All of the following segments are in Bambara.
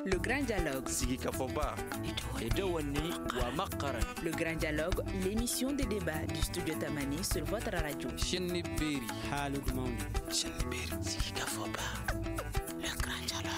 Le Grand Dialogue. Sigi Kafoba. Edouani Ouamakara. Le Grand Dialogue, l'émission de débat du studio Tamani sur votre radio. Chenni Beri. Halud Maouni. Chenni Beri. Sigi Kafoba. Le Grand Dialogue.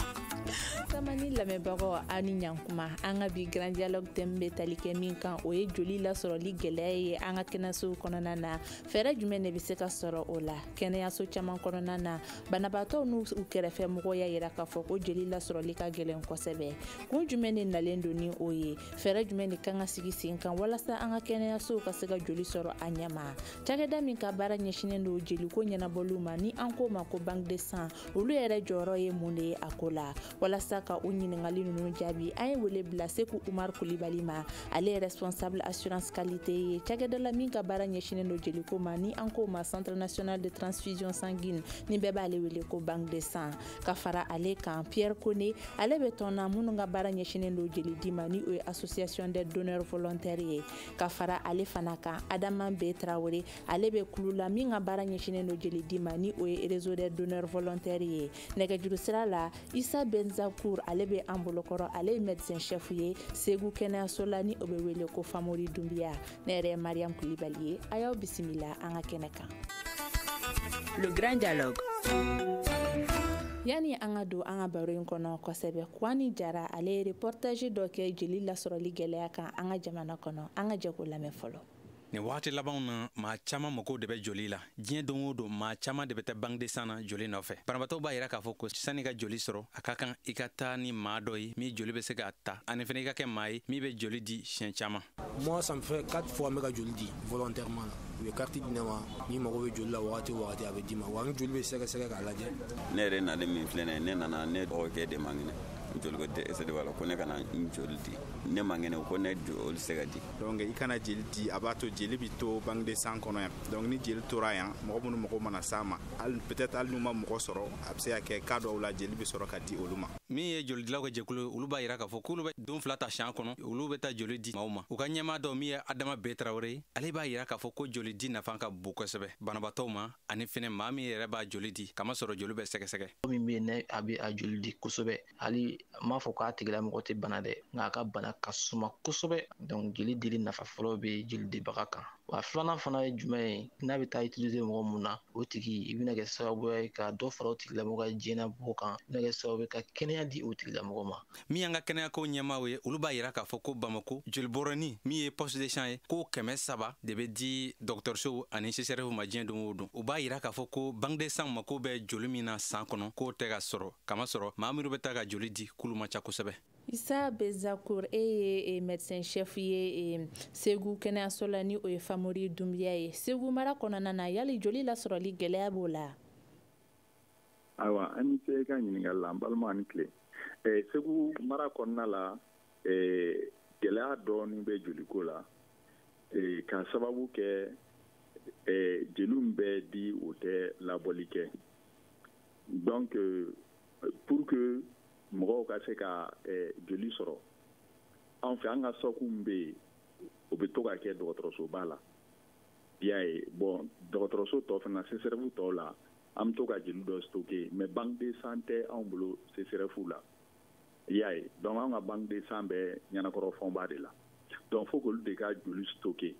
Tamani lamɛnbagaw aw ni ɲankuma an ka bi Grand Dialogue thème bɛ tali kɛ min kan o ye joli lasɔrɔli gɛlɛya ye an ka kɛnɛyasow kɔnɔna na fɛɛrɛ jumɛn de bɛ se ka sɔrɔ o la kɛnɛyaso caman kɔnɔna na banabaatɔw n'u kɛrɛfɛ mɔgɔw y'a yira k'a fɔ ko joli lasɔrɔli ka gɛlɛn kosɛbɛ kun jumɛn de nalen don ni o ye fɛɛrɛ jumɛn de kan ka sigi sen kan walasa an ka kɛnɛyasow ka se ka joli sɔrɔ a ɲɛ ma cakɛda min ka baara ɲɛsinnen don jeliko ɲɛnabɔliw ma ni an ko ma ko banque de sang olu yɛrɛ jɔyɔrɔ ye mun de ye a ko la walasa ka o ɲiningali ninnu jaabi an ye wele bila Seku Umar Kulibali ma ale ye responsable assurance qualité ye cakɛda la min ka baara ɲɛsinnen don jeliko ma ni an ko ma centre national de transfusion sanguine ni bɛɛ b'ale wele ko banque de sang ka fara ale kan Pierre Kone ale bɛ tɔn na minnu ka baara ɲɛsinnen don jeli di ma ni o ye association des donneurs volontaires ye ka fara ale fana kan Adama B Traoré ale bɛ kulu la min ka baara ɲɛsinnen don jeli di ma ni o ye réseau des donneurs volontaires ye nɛgɛjuru sira la Isa Benzakour ale bɛ an bolokɔrɔ ale ye médecin chef ye Segu kɛnɛyaso la ni o bɛ wele ko Famori Dumbiya ne yɛrɛ ye Mariam Kulibali ye a y'aw bisimila an ka kɛnɛ kan. Le Grand Dialogue. Yani an ka don an ka baro in kɔnɔ kosɛbɛ Kwani Jara ale ye reportage dɔ kɛ jeli lasɔrɔli gɛlɛya kan an ka jamana kɔnɔ an ka jɛ k'o lamɛn fɔlɔ. Ni waati labanw na maa caman mago de bɛ joli la diɲɛ don o don maa caman de bɛ taa banque de sang na joli nɔfɛ banabaatɔw b'a yira k'a fɔ ko sanni ka joli sɔrɔ a ka kan i ka taa ni maa dɔ ye min joli bɛ se k'a ta ani fana i ka kɛ maa ye min bɛ joli di siɲɛ caman. Moi ça me fait 4 fois que je le dis volontairement là. Le carte di nama ni mago be joli la wagati wagati a bɛ di ma wa ni joli bɛ sɛgɛsɛgɛ k'a lajɛ. Ne yɛrɛ nalen min filɛ nin ye ne nana ne dɔgɔkɛ de man kɛnɛ joli ko dɛsɛ de b'a la ko ne kana joli di ne man kɛnɛ ko ne joli se ka di. Donc i kana jeli di a b'a to jeli bi to banque de sang kɔnɔ yan donc ni jeli tora yan mɔgɔ minnu mago mana s'a ma peut-être hali n'u ma mɔgɔ sɔrɔ a bɛ se ka kɛ cas dɔw la jeli bɛ sɔrɔ ka di olu ma. Min ye jolidilaw ka jɛkulu olu b'a yira k'a fɔ k'olu bɛ don fila ta siɲɛ kɔnɔ olu bɛ taa joli di maaw ma u ka ɲɛmaa dɔ min ye Adama B Traoré ye ale b'a yira k'a fɔ ko joli di nafa ka bon kosɛbɛ banabaatɔw ma ani fɛnɛ maa min yɛrɛ b'a joli di kamasɔrɔ joli bɛ sɛgɛsɛgɛ. Min bɛ yen ne a bɛ a joli di kosɛbɛ hali m'a fɔ k'a tigilamɔgɔ tɛ bana dɛ nka a ka bana ka suma kosɛbɛ donc jeli dili nafa fɔlɔ bɛ jeli dibaga kan wa filanan fana ye jumɛn ye n'a bɛ taa utiliser mɔgɔ mun na o tigi i bɛna kɛ sababu ye ka dɔ fara o tigilamɔgɔ ka diɲɛnabɔ kan i bɛna kɛ sababu ye ka kɛnɛya di o tigilamɔgɔ ma. Min y'an ka kɛnɛyako ɲɛmaaw ye olu b'a yira k'a fɔ ko Bamako joli bɔrɔni min ye poste de sang ye ko 300 de bɛ di dɔgɔtɔrɔsow ani CSRF ma diɲɛ don o don u b'a yira k'a fɔ ko banque de sang mako bɛ joli min na san kɔnɔ k'o tɛ ka sɔrɔ kamasɔrɔ maa minnu bɛ taa ka joli di k'olu ma ca kosɛbɛ. Isa Benzakour ye médecin chef ye Segu kɛnɛyaso la ni o ye Famori Dumbiya ye Segu mara kɔnɔna na yali joli lasɔrɔli gɛlɛya b'o la. Ayiwa an ni ce ka ɲininkali la n balima ani tile Segu mara kɔnɔna la gɛlɛya dɔɔni bɛ joliko la ka sababu kɛ jeliw bɛ di o tɛ labɔli kɛ donc pour que mɔgɔw ka se ka joli sɔrɔ an fɛ an ka sɔkun bɛ yen o bɛ to ka kɛ dɔgɔtɔrɔsoba la i y'a ye bon dɔgɔtɔrɔso tɔ fana CSRF tɔw la an bɛ to ka jeli dɔ stocké mais banque de sang tɛ anw bolo CSRF la i y'a ye donc an ka banque de sang bɛ ɲanakɔrɔ fɔnba de la donc fo k'olu de ka joli stocké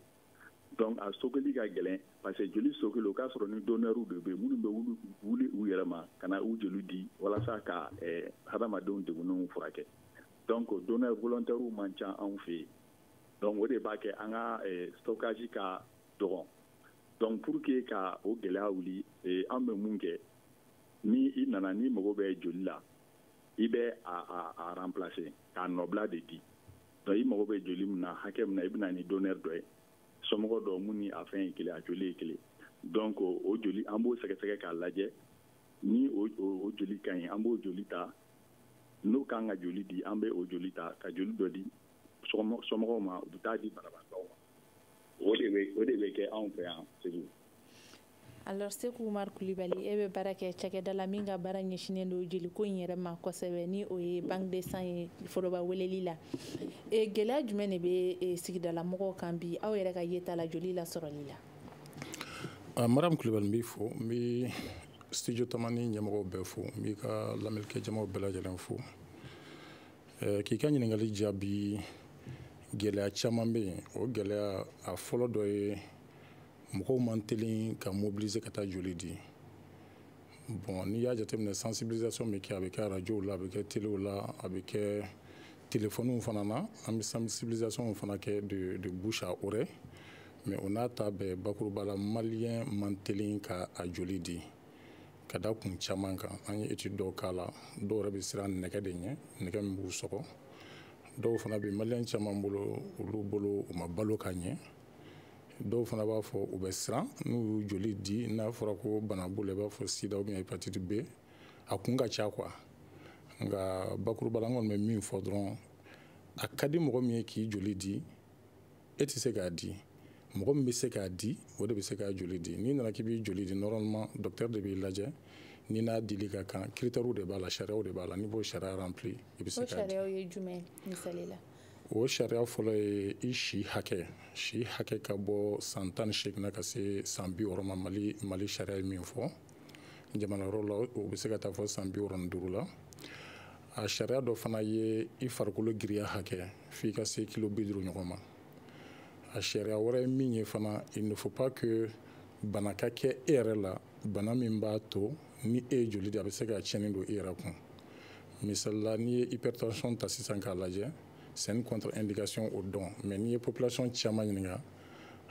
donc a stockeli ka gɛlɛn parce que joli stockeli o k'a sɔrɔ ni donneurs de bɛ yen minnu bɛ wuli u yɛrɛ ma ka na u joli di walasa ka hadamadenw degunenw furakɛ donc donneurs volontaires man ca anw fɛ yen donc o de b'a kɛ an ka stockage ka dɔgɔn donc pour que ka o gɛlɛya wuli an bɛ mun kɛ ni i nana ni mago bɛ joli la i bɛ a remplacer k'a nɔbila de di donc i mago bɛ joli min na hakɛ min na i bɛna ni donneur dɔ ye somɔgɔ dɔ mun ni a fɛn ye kelen a joli ye kelen donc o joli an b'o sɛgɛsɛgɛ k'a lajɛ ni o joli ka ɲi an b'o joli ta n'o kan ka joli di an bɛ o joli ta ka joli dɔ di somɔgɔw ma u bɛ taa di banabaatɔw ma o de bɛ kɛ anw fɛ yan Segu. Alors Seku Umar Kulibali e bɛ baara kɛ cakɛda la min ka baara ɲɛsinnen don jeliko in yɛrɛ ma kosɛbɛ ni o ye banque de sang ye foroba weleli la gɛlɛya jumɛn de bɛ sigidala mɔgɔw kan bi aw yɛrɛ ka yeta la joli lasɔrɔli la. Mariam Kulibali n b'i fo n bɛ studio Tamani ɲɛmɔgɔw bɛɛ fo n b'i ka lamɛnnikɛ jamaw bɛɛ lajɛlen fo k'i ka ɲininkali jaabi gɛlɛya caman bɛ yen o gɛlɛya a fɔlɔ dɔ ye mɔgɔw man teli ka mobiliser ka taa joli di bon n'i y'a jateminɛ sensibilisation bɛ kɛ a bɛ kɛ radiow la a bɛ kɛ telew la a bɛ kɛ telefɔniw fana na an bɛ sensibilisation fana kɛ de bouche à oreille mais o n'a ta bɛɛ bakuruba la maliyɛn man teli ka a joli di ka da kun caman kan an ye étude dɔw k'a la dɔw yɛrɛ bɛ siran nɛgɛ de ɲɛ nɛgɛ min b'u sɔgɔ dɔw fana bɛ maliyɛn caman bolo olu bolo u ma balo ka ɲɛ dɔw fana b'a fɔ u bɛ siran n'u y'u joli di n'a fɔra ko bana b'u la i b'a fɔ sida ou bien hépatite B a kun ka ca quoi nka bakuruba la an kɔni bɛ min fɔ dɔrɔn a ka di mɔgɔ min ye k'i joli di e tɛ se k'a di mɔgɔ min bɛ se k'a di o de bɛ se k'a joli di n'i nana k'i b'i joli di normalement docteur de b'i lajɛ ni n'a dili ka kan critères de b'a la sariyaw de b'a la n'i b'o sariya rempli i bɛ se k'a di. O sariyaw ye jumɛn misali la? O sariya fɔlɔ ye i si hakɛ ka bɔ san 18 na ka se san 60 ma Mali sariya ye min fɔ jamana wɛrɛw la o bɛ se ka taa fɔ san 65 la a sariya dɔ fana ye i farikolo giriya hakɛ f'i ka se kilo 50 ɲɔgɔn ma a sariya wɛrɛ ye min ye fana il ne faut pas que bana ka kɛ e yɛrɛ la bana min b'a to ni e ye joli di a bɛ se ka tiɲɛni don i yɛrɛ kun misali la n'i ye hypertension ta sisan k'a lajɛ c'est une contre-indication au don mais n'i ye population caman ɲininka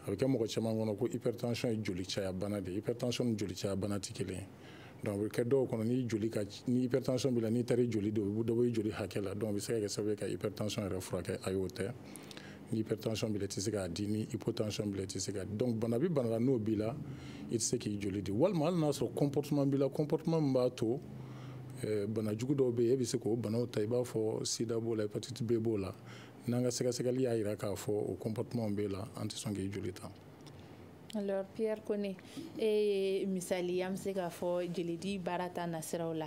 a bɛ kɛ mɔgɔ caman kɔnɔ ko hypertension ye joli caya bana de ye hypertension ni joli caya bana tɛ kelen donc a bɛ kɛ dɔw kɔnɔ ni hypertension b'i la n'i taara i joli di o bɛ dɔ bɔ i joli hakɛ la donc a bɛ se ka kɛ sababu ye ka hypertension yɛrɛ furakɛ a y'o tɛ ni hypertension b'i la i tɛ se k'a di ni hypotension b'i la i tɛ se k'a di donc bana bɛ bana la n'o b'i la i tɛ se k'i joli di walima hali n'a sɔrɔ comportement b'i la comportement min b'a to bana jugu dɔw bɛ yen e bɛ se k'o banaw ta i b'a fɔ sida b'o la hépatite B b'o la n'an ka sɛgɛsɛgɛli y'a jira k'a fɔ o comportement b'e la an tɛ sɔn k'i joli ta. Alors Pierre Kone e misali an bɛ se k'a fɔ jeli di baara ta nasiraw la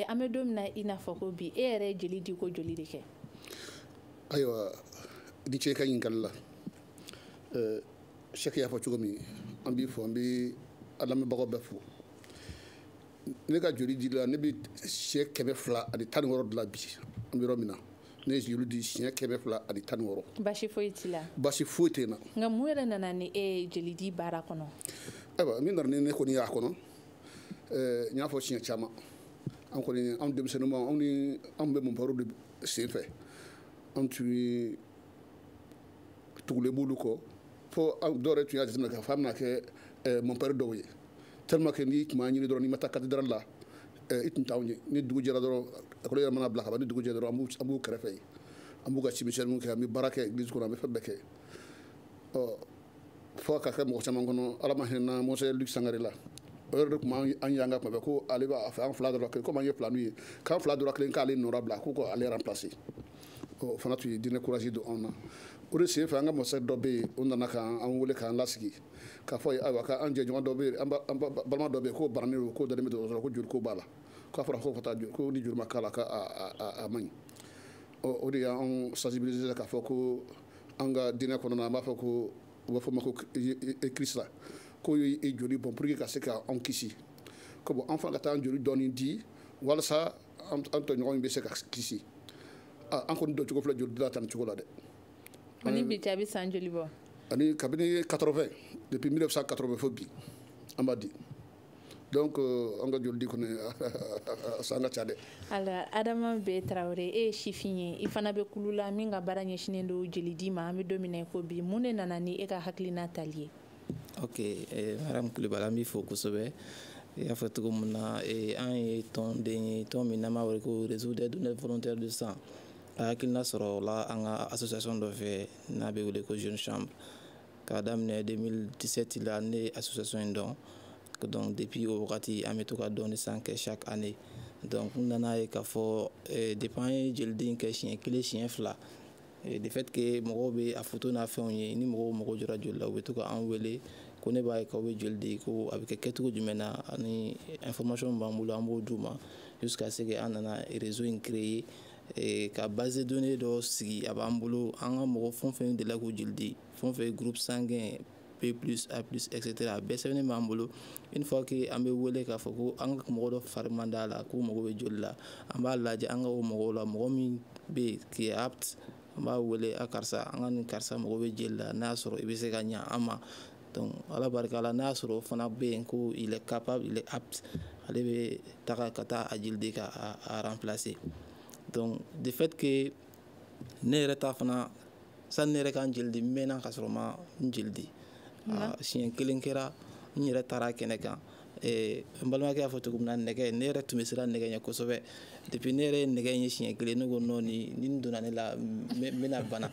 an bɛ don min na i n'a fɔ ko bi e yɛrɛ ye jeli di ko joli de kɛ. Ayiwa di ce ka ɲininkali la Sɛki y'a fɔ cogo min an b'i fɔ an bɛ a lamɛnbagaw bɛɛ fo ne ka joli di la ne bɛ siɲɛ 216 dilan bi an bɛ yɔrɔ min na ne ye joli di siɲɛ 216. Baasi foyi t'i la. Baasi foyi tɛ n na. Nka mun yɛrɛ nana ni e ye jeli di baara kɔnɔ. Ayiwa min nana ni ne kɔni y'a kɔnɔ n y'a fɔ siɲɛ caman an kɔni anw denmisɛnninma anw bɛ mun baro de sen fɛ an tun ye tugulen b'olu kɔ fo dɔw yɛrɛ tun y'a jateminɛ k'a fɔ a bɛna kɛ mɔnpɛri dɔw ye tellement que n'i tun b'a ɲini dɔrɔn n'i ma taa cathédrale la i tun t'anw ye ni dugu jɛra dɔrɔn école yɛrɛ mana bila ka ban ni dugu jɛra dɔrɔn an b'u kɛrɛfɛ yen an b'u ka cimisɛnninw kɛ an bɛ baara kɛ église kɔnɔ an bɛ fɛn bɛɛ kɛ fo ka kɛ mɔgɔ caman kɔnɔ ala ma hinɛ Monseigneur Luc Sangare la o yɛrɛ de tun b'an yanga tuma bɛɛ ko ale b'a fɛ an fila dɔrɔn kelen komi an ye fila n'u ye k'an fila dɔrɔn kelen k'ale nɔra bila ko ale remplacer o fana tun ye diinɛ courage don anw na o de sen fɛ an ka mɔnsɛ dɔ bɛ yen o nana k'an wele k'an lasigi k'a fɔ ayiwa k'an jɛɲɔgɔn dɔ bɛ yen an balima dɔ bɛ yen k'o bananen don k'o dalen bɛ dɔgɔtɔrɔso la ko joli ko b'a la k'a fɔra ko ka taa joli ko ni joli ma k'a la k'a man ɲi o de y'anw sensibiliser k'a fɔ ko an ka diinɛ kɔnɔna an b'a fɔ ko u b'a fɔ ma ko Kirista k'o ye joli bɔn pour que ka se k'anw kisi ko bon an fana ka taa an joli dɔɔni di walasa an tɔɲɔgɔn bɛ se ka kisi an kɔni dɔn cogo filɛ joli dila tan ni cogo la dɛ. Ani bi cɛ a bɛ san joli bɔ. Ani kabini 80 depuis 1980 fo bi an b'a di donc an ka joli di kɔni a san ka ca dɛ. Alors Adama B Traoré e ye sifin ye i fana bɛ kulu la min ka baara ɲɛsinnen don jeli di ma an bɛ don min na i ko bi mun de nana ni e ka hakilina tali ye. Ok Madame Kulibali an b'i fo kosɛbɛ i y'a fɔ cogo min na an ye tɔnden ye tɔn min n'an b'a wele ko réseau des donneurs volontaires de sang a hakilina sɔrɔ o la an ka association dɔ fɛ n'a bɛ wele ko Jeune Chambre k'a daminɛ 2017 la ne ye association in dɔn donc depuis o wagati an bɛ to ka dɔnni san kɛ chaque année donc n nana ye k'a fɔ depuis an ye jeli den kɛ siɲɛ 1 siɲɛ 2 de fait que mɔgɔw bɛ a photo n'a fɛnw ye ni mɔgɔw mago jɔra joli la u bɛ to k'an wele ko ne b'a ye k'aw bɛ joli di ko a bɛ kɛ kɛcogo jumɛn na ani information b'an bolo an b'o d'u ma jusqu'à ce que an nana réseau in créer ka base de données dɔ sigi a b'an bolo an ka mɔgɔ fɛn o fɛn delila k'u joli di fɛn o fɛn groupe sanguin P+, A+, etc. a bɛɛ sɛbɛnnen b'an bolo une fois que an bɛ wele k'a fɔ ko an ka mɔgɔ dɔ fari man d'a la k'u mago bɛ joli la an b'a lajɛ an ka o mɔgɔw la mɔgɔ min be qui est apte an b'a wele a karisa an ka nin karisa mago bɛ jeli la n'a y'a sɔrɔ i bɛ se ka ɲa an ma donc ala barika la n'a y'a sɔrɔ o fana bɛ yen ko il est capable il est apte ale bɛ taga ka taa a jeli di ka a remplacer donc de fait que ne yɛrɛ ta fana sani ne yɛrɛ ka n jeli di n mɛnna ka sɔrɔ ma n jeli di siɲɛ kelen kɛra n yɛrɛ taara kɛnɛ kan n balimakɛ y'a fɔ cogo min na nɛgɛ ne yɛrɛ tun bɛ siran nɛgɛ ɲɛ kosɛbɛ depuis ne yɛrɛ ye nɛgɛ in ye siɲɛ kelen ne ko non ni n donna ne la n bɛna bana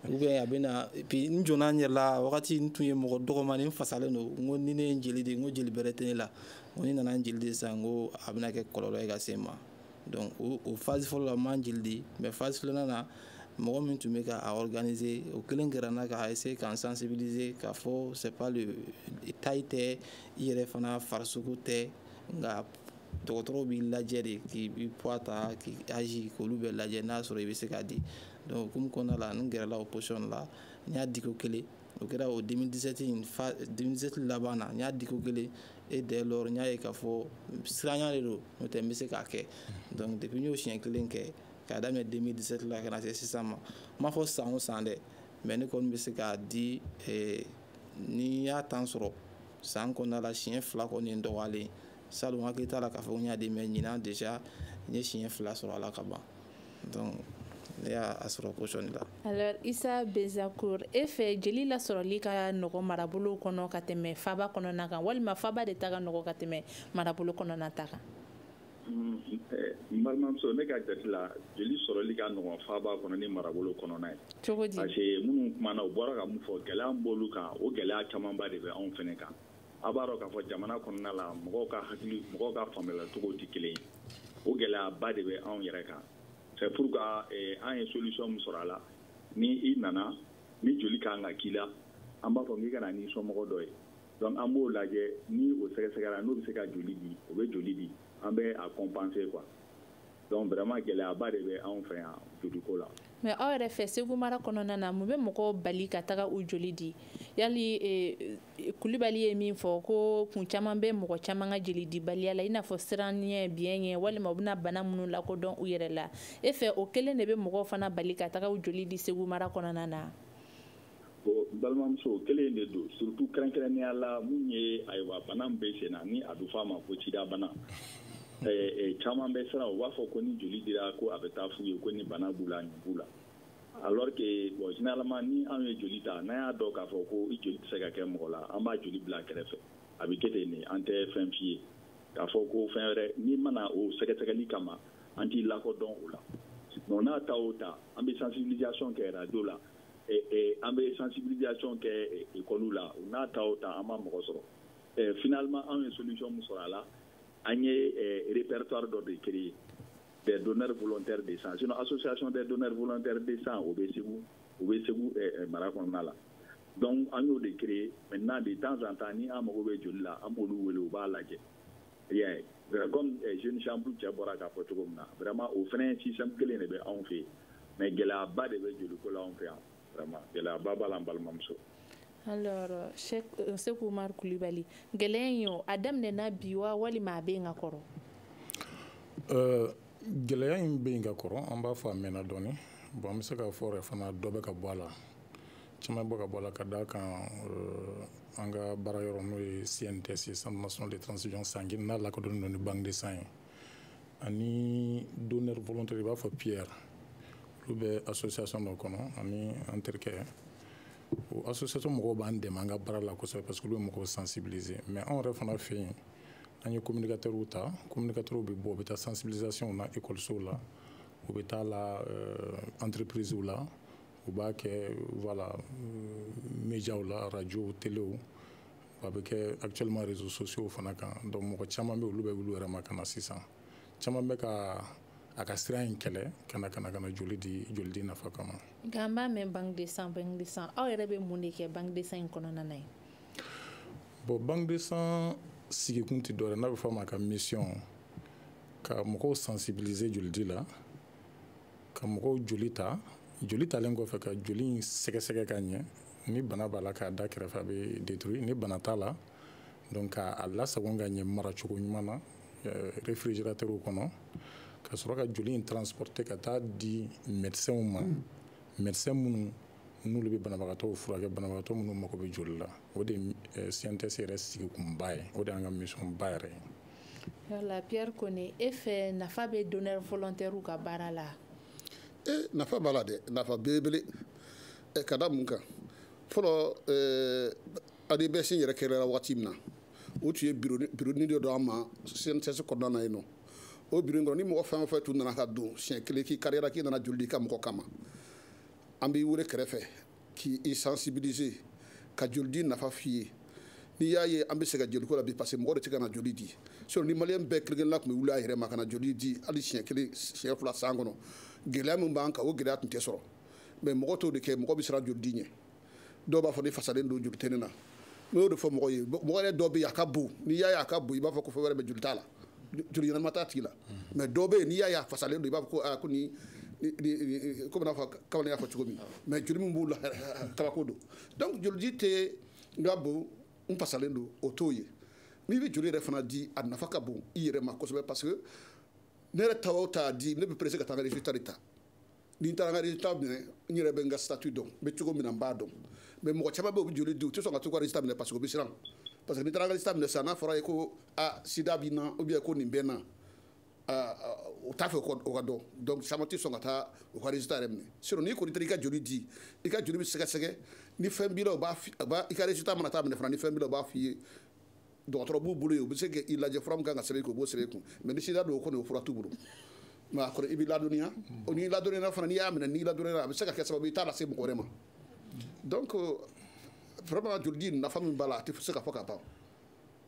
ou bien a bɛna puis n jɔnna n yɛrɛ la wagati n tun ye mɔgɔ dɔgɔmani n fasalen don n ko ni ne ye n jeli di n ko jeli bɛrɛ tɛ ne la n ko ni nana n jeli di sisan n ko a bɛna kɛ kɔlɔlɔ ye ka se n ma donc o phase fɔlɔ la n ma n jeli di mais phase filanan na mɔgɔ min tun bɛ ka organiser o kelen kɛra n na ka essayer k'an sensibiliser k'a fɔ c'est pas le taille tɛ i yɛrɛ fana farisogo tɛ nka dɔgɔtɔrɔw b'i lajɛ de k'i poids ta k'i âge k'olu bɛɛ lajɛ n'a sɔrɔ i bɛ se k'a di donc hukumu kɔnɔna la n gɛrɛla o position la n y'a di ko kelen o kɛra o 2017 laban na n y'a di ko kelen et dès lors n y'a ye k'a fɔ siranya de don n'o tɛ n bɛ se k'a kɛ donc depuis n y'o siɲɛ kelen kɛ k'a daminɛ 2017 la ka na se sisan ma n m'a fɔ san o san dɛ mais ne kɔni bɛ se k'a di ni y'a temps sɔrɔ san kɔnɔna la siɲɛ 2 kɔni ye n dɔgɔyalen salon hakili t'a la k'a fɔ n y'a di mais ɲinan déjà n ye siɲɛ 2 sɔrɔ a la ka ban donc ne y'a sɔrɔ position de la. Alors Isa Bezacour e fɛ jeli lasɔrɔli ka nɔgɔ marabolo kɔnɔ ka tɛmɛ faba kɔnɔna kan walima faba de ta ka nɔgɔ ka tɛmɛ marabolo kɔnɔna ta kan? N balimamuso ne ka jate la jeli sɔrɔli ka nɔgɔ faba kɔnɔ ni marabolo kɔnɔna ye. Cogo di? Parce que minnu kumana u bɔra ka mun fɔ gɛlɛya min b'olu kan o gɛlɛya camanba de bɛ anw fɛnɛ kan. A b'a dɔn k'a fɔ jamana kɔnɔna la mɔgɔw ka faamuyalacogo tɛ kelen ye o gɛlɛyaba de bɛ anw yɛrɛ kan c'est pourquoi an ye solution min sɔrɔ a la ni i nana ni joli kan ka k'i la an b'a fɔ k'i kana ni somɔgɔ dɔ ye donc an b'o lajɛ ni o sɛgɛsɛgɛra n'o bɛ se ka joli di o bɛ joli di an bɛ a compenser quoi donc vraiment gɛlɛyaba de bɛ anw fɛ yan joliko la. Mais aw yɛrɛ fɛ Segu mara kɔnɔna na mun bɛ mɔgɔw bali ka taga u joli di yali Kulibali ye min fɔ ko kun caman bɛ mɔgɔ caman ka jeli di baliya la i n'a fɔ siranɲɛ biɲɛ walima u bɛna bana minnu lakodɔn u yɛrɛ la e fɛ o kelen de bɛ mɔgɔw fana bali ka taga u joli di Segu mara kɔnɔna na? Balimamuso kelen de don surtout kɛrɛnkɛrɛnnenya la mun ye ayiwa bana min bɛ sen na ni a bɛ fɔ a ma ko sida bana caman bɛ siran u b'a fɔ ko ni joli dira ko a bɛ taa f'u ye ko ni bana b'u la nin b'u la alors que bon généralement ni an ye joli ta n'an y'a dɔn k'a fɔ ko i joli tɛ se ka kɛ mɔgɔ la an b'a joli bila kɛrɛfɛ a bɛ kɛ ten de an tɛ fɛn f'i ye k'a fɔ ko fɛn wɛrɛ n'i mana o sɛgɛsɛgɛli kama an t'i lakodɔn o la donc n'a ta o ta an bɛ sensibilisation kɛ radio la an bɛ sensibilisation kɛ école la n'a ta o ta an ma mɔgɔ sɔrɔ finalement an ye solution min sɔrɔ a la an ye répertoire dɔ de créer des donneurs volontaires de sang sinon association des donneurs volontaires de sang o bɛ Segu mara kɔnɔna la donc an y'o de créer maintenant de temps en temps ni an mago bɛ joli la an b'olu wele u b'a lajɛ comme jeune chambre cɛ bɔra k'a fɔ cogo min na vraiment o fana système kelen de bɛ anw fɛ yen mais gɛlɛyaba de bɛ joliko la anw fɛ yan vraiment gɛlɛyaba b'a la an balimamuso. Alors Seku Umaru Kulibali gɛlɛya in o a daminɛna bi wa walima a bɛ yen ka kɔrɔ? Gɛlɛya in bɛ yen ka kɔrɔ an b'a fɔ a mɛnna dɔɔni bon an bɛ se k'a fɔ yɛrɛ fana dɔ bɛ ka bɔ a la caman bɛ ka bɔ a la ka d'a kan an ka baara yɔrɔ n'o ye CNTS Centre National de Transfusion Sanguine n'a lakodɔnnen don ni banque de sang ye ani donneur volontaire i b'a fɔ Pierre olu bɛ association dɔ kɔnɔ ani an terikɛ o association mɔgɔw b'an dɛmɛ an ka baara la kosɛbɛ parce que olu bɛ mɔgɔw sensibiliser mais anw yɛrɛ fana fɛ yen an ye communicateurs ta communicateurs bɛ bɔ u bɛ taa sensibilisation na écolesow la u bɛ taa la entreprise la u b'a kɛ voilà médiaw la radio téléw a bɛ kɛ actuellement réseaux sociaux fana kan donc mɔgɔ caman bɛ olu bɛ wuli u yɛrɛ ma ka na sisan caman bɛ ka a ka sira in kɛlɛ ka na joli di nafa kama. Nka an b'a mɛn banque de sang aw yɛrɛ bɛ mun de kɛ banque de sang in kɔnɔna na ye? Bon banque de sang sigikun tɛ dɔwɛrɛ n'a bɛ fɔ a ma ka mission ka mɔgɔw sensibiliser joli di la ka mɔgɔw joli talen kɔfɛ ka joli in sɛgɛsɛgɛ ka ɲɛ ni bana b'a la k'a da kɛrɛfɛ a bɛ détruire ni bana t'a la donc k'a lasago ka ɲɛ maracogo ɲuman na réfrigérateur kɔnɔ ka sɔrɔ ka joli in transporter ka taa di médecin ma médecin minnu n'olu bɛ banabagatɔw furakɛ banabagatɔ minnu mako bɛ joli la o de CNTS yɛrɛ sigi kunba ye o de y'an ka mission ba yɛrɛ ye. Yala Pierre Kone e fɛ nafa bɛ donneur volontaire ka baara la? Nafa b'a la dɛ, nafa belebele ka da mun kan fɔlɔ ADBS yɛrɛ kɛra waati min na o tun ye bureau dɔ d'an ma CNTS kɔnɔna na yen nɔ o bureau in kɔnɔ ni mɔgɔ fɛn o fɛn tun nana ka don siɲɛ kelen k'i kariyara k'i nana joli di i ka mɔgɔ kama an b'i wele kɛrɛfɛ k'i sensibiliser ka joli di nafa f'i ye n'i y'a ye an bɛ se ka joli ko la bi parce que mɔgɔ de tɛ ka na joli di sinon ni maliyɛn bɛɛ kelen-kelenna tun bɛ wuli a yɛrɛ ma ka na joli di hali siɲɛ kelen siɲɛ fila san kɔnɔ gɛlɛya min b'an kan o gɛlɛya tun tɛ sɔrɔ mais mɔgɔ t'o de kɛ mɔgɔ bɛ siran joli di ɲɛ dɔw b'a fɔ ne fasalen don joli tɛ ne na n y'o de fɔ mɔgɔ ye mɔgɔ yɛrɛ dɔw bɛ yen a ka bon n'i y'a ye a ka bon i b'a fɔ ko fɛn wɛrɛ bɛ joli t'a la joli ɲɛnama t'a tigi la mais dɔw bɛ yen n'i y'a ye a fasalen don i b'a fɔ ko ko nin komi n'a fɔ kamalen y'a fɔ cogo min mais joli min b'u la kabako don donc joliji tɛ n ka bon n fasalen don o t'o ye n'i bɛ joli yɛrɛ fana di a nafa ka bon i yɛrɛ ma kosɛbɛ parce que ne yɛrɛ ta o ta di ne bɛ pressé ka taa n ka résultat de ta ni n taara n ka résultat minɛ n yɛrɛ bɛ n ka statut dɔn n bɛ cogo min na n b'a dɔn mais mɔgɔ caman bɛ yen u bɛ joli di u tɛ sɔn ka t'u ka résultat minɛ parce que u bɛ siran parce que n'i taara n ka résultat minɛ sisan n'a fɔra ye ko sida b'i na ou bien ko nin bɛ n na o t'a fɛ o ka dɔn donc caman tɛ sɔn ka taa u ka résultat yɛrɛ minɛ sinon n'i kɔni taara i ka joli di i ka joli bɛ sɛgɛsɛgɛ ni fɛn b'i la i ka résultat mana taa minɛ fana ni fɛn b'i la u b'a f'i ye dɔgɔtɔrɔ b'u bolo yen u bɛ se k'i lajɛ fura min kan ka sɛbɛn i kun u b'o sɛbɛn i kun mais ni sida don o kɔni o fura t'u bolo mais a kɔni i b'i ladɔnniya o n'i ladɔnniyara fana n'i y'a minɛ n'i ladɔnniyara a bɛ se ka kɛ sababu ye i t'a lase mɔgɔ wɛrɛ ma donc vraiment joli di nafa min b'a la a tɛ se ka fɔ ka ban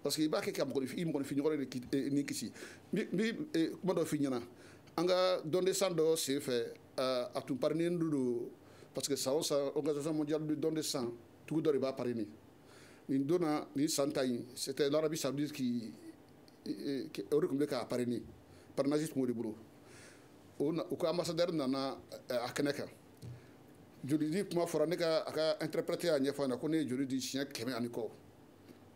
parce que i b'a kɛ ka mɔgɔninfin ɲɔgɔn de ni kisi n bɛ kuma dɔ f'i ɲɛna an ka don de san dɔ sen fɛ a tun parrainé don parce que san o san organisation mondiale du don de sang tugu dɔ de b'a parrainé nin donna nin san ta in c'était l'Arabie saoudite qui o de tun bɛ k'a parrainé parrainage tun b'o de bolo u ka ambassadeur nana a kɛnɛ kan joli di kuma fɔra ne ka a ka interprète y'a ɲɛfɔ an na ko ne ye joli di siɲɛ 100 ani kɔ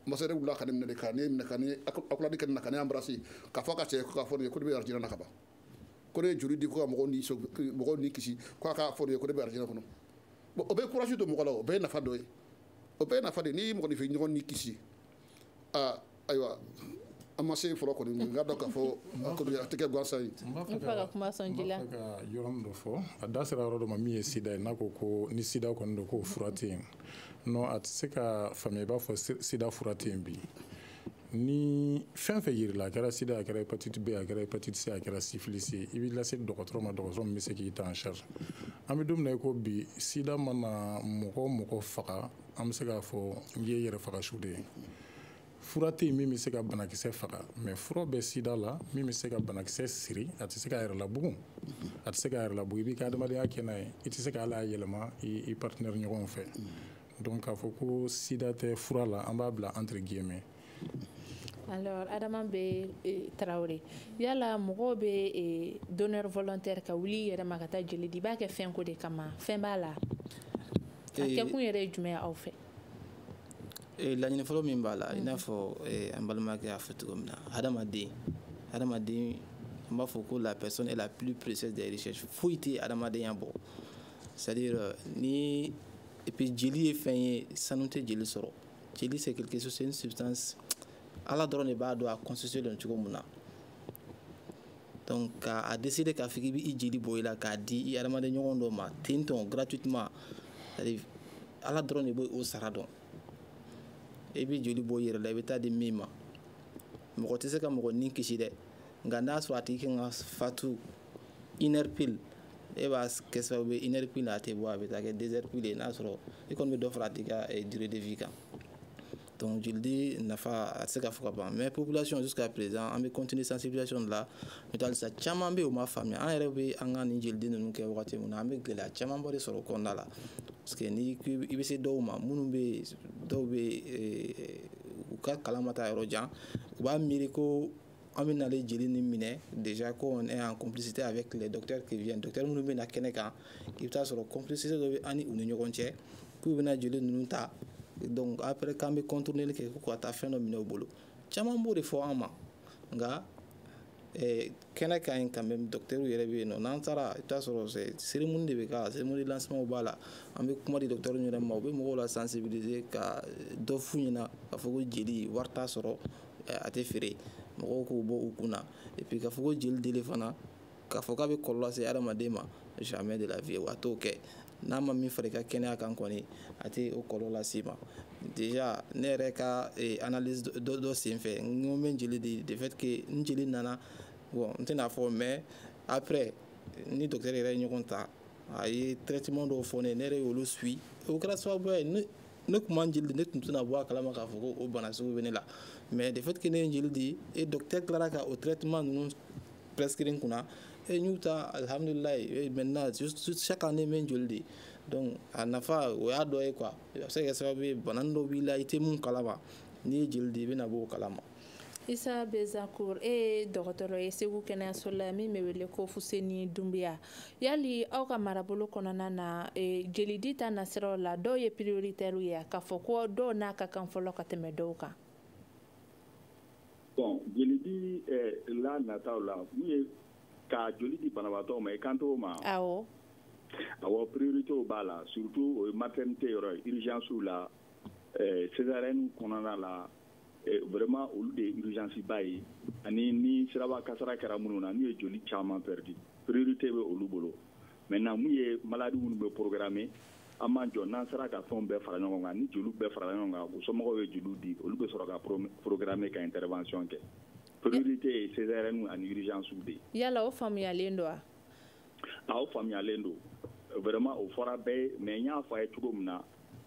ambassadeur wulila ka ne minɛ de ka ne minɛ ka ne accolade kɛ ne na ka ne embrasser k'a fɔ ka cɛ ko k'a fɔ ne ye ko ne bɛ arijinɛ na ka ban ko ne ye joli di ko ka mɔgɔw ni kisi ko a k'a fɔ ne ye ko ne bɛ arijinɛ kɔnɔ bon o bɛ courage don mɔgɔ la o bɛɛ ye nafa dɔ ye o bɛɛ ye nafa de n'i ye mɔgɔninfin ɲɔgɔn ni kisi ayiwa an ma se fɔlɔ kɔni n ka dɔn k'a fɔ a tɛ kɛ gansan ye. n b'a fɛ ka kuma sɔn ji la. n b'a fɛ ka yɔrɔ min dɔ fɔ a da sera yɔrɔ dɔ ma min ye sida ye n'a ko ko ni sida kɔni don k'o fura tɛ yen non a tɛ se ka faamuya i b'a fɔ sida fura tɛ yen bi ni fɛn fɛn yirila a kɛra sida a kɛra hépatite B a kɛra hépatite C a kɛra syphilis ye i b'i lase dɔgɔtɔrɔ ma dɔgɔtɔrɔ min bɛ se k'i ta en charge an bɛ don min na i ko bi sida mana mɔgɔ o mɔgɔ faga an bɛ se k'a fɔ n ye yɛrɛ faga su de ye fura tɛ yen min bɛ se ka banakisɛ faga mais fura bɛ sida la min bɛ se ka banakisɛ siri a tɛ se k'a yɛrɛ labugun a tɛ se k'a yɛrɛ labugun i b'i ka adamadenya kɛ n'a ye i tɛ se ka hali a yɛlɛma i partenaire ɲɔgɔn fɛ donc k'a fɔ ko sida tɛ fura la an b'a bila entre guillemets. Alors Adama bɛ Tarawele yala mɔgɔw bɛ donneur volontaire ka wuli yɛrɛ ma ka taa joli di i b'a kɛ fɛn ko de kama fɛn b'a la a kɛkun yɛrɛ ye jumɛn ye aw fɛ. Laɲini fɔlɔ min b'a la i n'a fɔ an balimakɛ y'a fɔ cogo min na hadamaden an b'a fɔ ko la personne est la plus précieuse des recherches foyi tɛ hadamadenya bɔ c'est à dire ni et puis jeli ye fɛn ye sanu tɛ jeli sɔrɔ jeli c'est quelque chose c'est une substance ala dɔrɔn de b'a dɔn a constitué don cogo min na donc k'a décider k'a fɔ k'i b'i jeli bɔ i la k'a di i hadamaden ɲɔgɔn dɔ ma ten tɔn gratuitement c'est à dire ala dɔrɔn de b'o sara dɔn i bɛ joli bɔ i yɛrɛ la i bɛ taa di min ma mɔgɔ tɛ se ka mɔgɔ ni kisi dɛ nka n'a sɔrɔ a tigi kan ka fatu 1 heure pile e b'a kɛ sababu ye 1 heure pile a tɛ bɔ a bɛ taa kɛ 2 heures pile n'a sɔrɔ i kɔni bɛ dɔ fara a tigi ka durée de vie kan donc joli di nafa a tɛ se ka fɔ ka ban mais population jusqu'à présent an bɛ continuer sensibilisation de la mais halisa caman bɛ yen o ma faamuya an yɛrɛ bɛ an ka nin joli di ninnu kɛ wagati min na an bɛ gɛlɛya camanba de sɔrɔ o kɔnɔna la parce que ni i bɛ se dɔw ma minnu bɛ dɔw bɛ u ka kalan ma taa yɔrɔ jan u b'a miiri ko an bɛ nalen jeli nin minɛ déjà ko on est en complicité avec les docteurs qui viennent docteurs minnu bɛ na kɛnɛ kan i bɛ taa sɔrɔ complicité dɔ bɛ an ni u ni ɲɔgɔn cɛ k'u bɛna jeli ninnu ta donc après k'an bɛ contourner kɛ ko ka taa fɛn dɔ minɛ u bolo caman b'o de fɔ an ma nka kɛnɛ ka ɲi quand même docteur yɛrɛ bɛ yen nɔ n'an taara i bɛ taa sɔrɔ cérémonie de bɛ k'a la cérémonie lancement b'a la an bɛ kuma di docteur yɛrɛ ma u bɛ mɔgɔw la sensibiliser ka dɔ f'u ɲɛna k'a fɔ ko jeli wari t'a sɔrɔ a tɛ feere mɔgɔw k'u bɔ u kunna et puis k'a fɔ ko jeli dili fana k'a fɔ k'a bɛ kɔlɔlɔ lase adamaden ma jamais de la vie a t'o kɛ n'a ma min fara i ka kɛnɛya kan kɔni a tɛ o kɔlɔlɔ lase ma déjà ne yɛrɛ ka analyse dɔ senfɛ n ko n bɛ jeli di de fait que n jeli nana bon n tɛna fɔ mais après ni docteur yɛrɛ ye ɲɔgɔn ta a ye traitement dɔw fɔ ne yɛrɛ y'olu suit o kɛra sababuya ye ne tun b'an jeli di ne tun tɛna bɔ a kalama k'a fɔ ko o bana sugu bɛ ne la mais de fait que ne ye jeli di et docteur tilara ka o traitement ninnu prescrire n kunna et n y'u ta alhamdulilayi maintenant chaque année n bɛ joli di donc a nafa o y'a dɔ ye quoi a bɛ se ka kɛ sababu ye bana dɔ b'i la i tɛ mun kalama n'i ye jeli di i bɛna bɔ o kalama. Isa Bezakour e dɔgɔtɔrɔ ye Segu kɛnɛyaso la min bɛ wele ko Fuseni Dunbiya yali aw ka marabolo kɔnɔna na jeli di ta nasiraw la dɔw ye prioritaire ye k'a fɔ ko dɔw n'a ka kan fɔlɔ ka tɛmɛ dɔw kan. Bon jeli di la nataw la mun ye ka joli di banabaatɔ ma i kan t'o ma. Awɔ. Awɔ priorité b'a la surtout o ye maternité yɔrɔ urgence la césarienne kɔnɔna la. Vraiment olu de urgence ba ye ani ni siraba kasara kɛra minnu na n'u ye joli caman perdu priorité bɛ olu bolo maintenant mun ye maladie minnu bɛ programmer an m'an jɔ n'an sera ka fɛnw bɛɛ fara ɲɔgɔn kan ni joliw bɛɛ fara ɲɔgɔn kan u somɔgɔw ye joliw di olu bɛ sɔrɔ ka programmer ka intervention kɛ priorité ye césarienne ani urgence de ye. Yala o faamuyalen don wa? O faamuyalen don vraiment o fɔra bɛɛ ye mais n y'a fɔ a ye cogo min na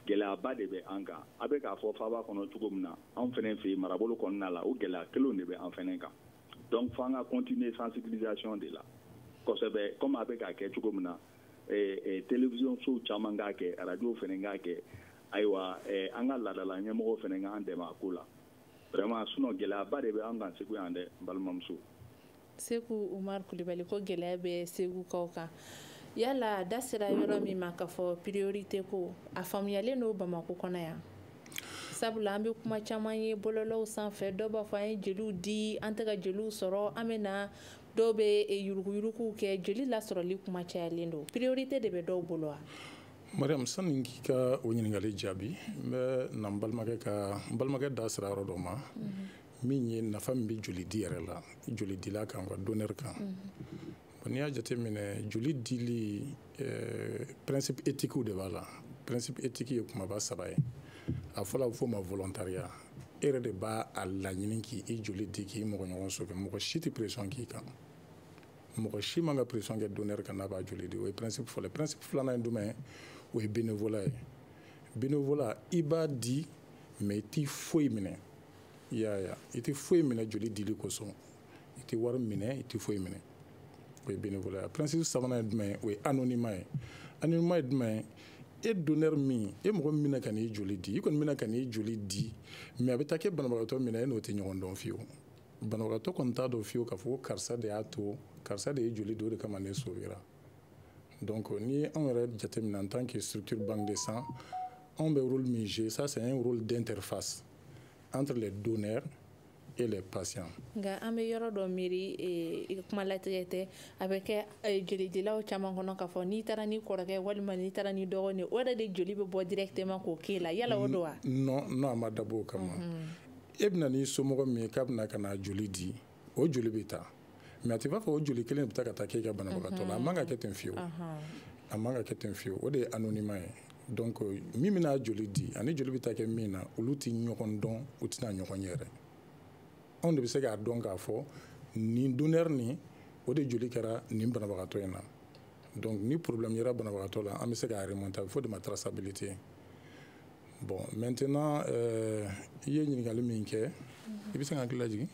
gɛlɛyaba de bɛ an kan a bɛ k'a fɔ faaba kɔnɔ cogo min na an fɛnɛ fɛ yen marabolo kɔnɔna la o gɛlɛya kelenw de bɛ an fɛnɛ kan donc fo an ka continuer sensibilisation de la kosɛbɛ comme a bɛ k'a kɛ cogo min na télévision sow caman k'a kɛ radio fɛnɛ k'a kɛ ayiwa an ka laadala ɲɛmɔgɔw fɛnɛ k'an dɛmɛ a ko la vraiment sinon gɛlɛyaba de bɛ an kan Segu yan dɛ n balimamuso. Seku Umar Kulibali ko gɛlɛya bɛ Segu kaw kan. Yala da sera yɔrɔ min ma k'a fɔ priorité ko a faamuyalen don Bamako kɔnɔ yan sabula an bɛ kuma caman ye bɔlɔlɔw sanfɛ dɔw b'a fɔ an ye jeliw di an tɛ ka jeliw sɔrɔ an bɛ na dɔw bɛ yuruguyuruguw kɛ jeli lasɔrɔli kuma cayalen don priorité de bɛ dɔw bolo wa. Mariam sani k'i ka o ɲininkali jaabi n bɛ na n balimakɛ da sera yɔrɔ dɔ ma min ye nafa min bɛ joli di yɛrɛ la joli dila kan ka donneur kan. N'i y'a jateminɛ joli dili principe éthique de b'a la principe éthique ye kumaba 3 ye a fɔla a bɛ fɔ ma volontariat e yɛrɛ de b'a laɲini k'i joli di k'i mɔgɔ ɲɔgɔn sauver mɔgɔ si tɛ pression k'i kan mɔgɔ si man ka pression kɛ donneur kan n'a b'a joli di o ye principe fɔlɔ principe filanan ye jumɛn o ye bénévolat ye bénévolat i b'a di mais i t'i foyi minɛ i y'a ye i tɛ foyi minɛ joli dili kosɔn i tɛ wari minɛ i tɛ foyi minɛ. O ye bénévolat principe sabanan ye jumɛn ye o ye anonymat ye anonymat ye jumɛn ye e donneur min e mɔgɔ min bɛna ka n'i joli di i kɔni bɛna ka n'i joli di mais a bɛ taa kɛ banabagatɔ min na e n'o tɛ ɲɔgɔn dɔn fiyewu banabagatɔ kɔni t'a dɔn fiyewu k'a fɔ ko karisa de y'a to karisa de ye joli di o de kama ne sauvera donc ni anw yɛrɛ jateminɛ en tant que structure banque de sang anw bɛ rôle min jouer ça c'est un rôle d'interface entre les donneurs et les patients. Nka an bɛ yɔrɔ dɔ miiri kuma latigɛ tɛ a bɛ kɛ jolidilaw caman kɔnɔ k'a fɔ n'i taara ni kɔrɔkɛ walima n'i taara ni dɔgɔnin o yɛrɛ de joli bɛ bɔ directement k'o k'e la yala o don wa. non a ma dabɔ o kama e bɛna n'i somɔgɔ min ye k'a bɛna ka na joli di o joli bɛ taa mais a tɛ b'a fɔ o joli kelen bɛ taa ka taa k'e ka banabagatɔ la a man ka kɛ ten fiyewu a man ka kɛ ten fiyewu o de ye anonymat ye donc min bɛna joli di ani joli bɛ taa kɛ min na olu tɛ ɲɔgɔn dɔn u tɛna ɲɔgɔn ye yɛrɛ. Anw de bɛ se k'a dɔn k'a fɔ nin donneur nin o de joli kɛra nin banabagatɔ in na donc ni problème yera banabagatɔ la an bɛ se k'a remonter a bɛ fɔ de ma traçabilité bon maintenant i ye ɲininkali min kɛ i bɛ se ka hakili lajigin.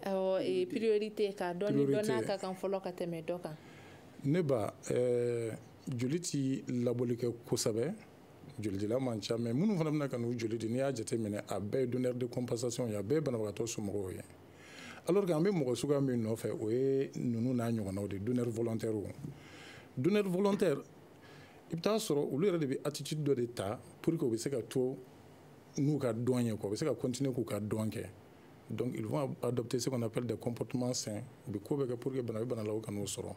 Awɔ priorité k'a dɔn ni dɔ n'a ka kan fɔlɔ ka tɛmɛ dɔ kan. Ne ba joli tɛ labɔli kɛ kosɛbɛ jolidila man ca mais minnu fana bɛna ka n'u joli di n'i y'a jateminɛ a bɛɛ ye donneur de compensation ye a bɛɛ ye banabagatɔ somɔgɔw ye alors que an bɛ mɔgɔ suguya min nɔfɛ o ye ninnu n'a ɲɔgɔnnaw de donneur volontaire donneur volontaire i bɛ taa sɔrɔ olu yɛrɛ de bɛ attitude dɔ de ta pour que u bɛ se ka to n'u ka dɔn ye quoi u bɛ se ka continuer k'u ka dɔn kɛ Donc ils vont adopter ce qu'on appelle des comportements sains pour que bana bana la ka no soro.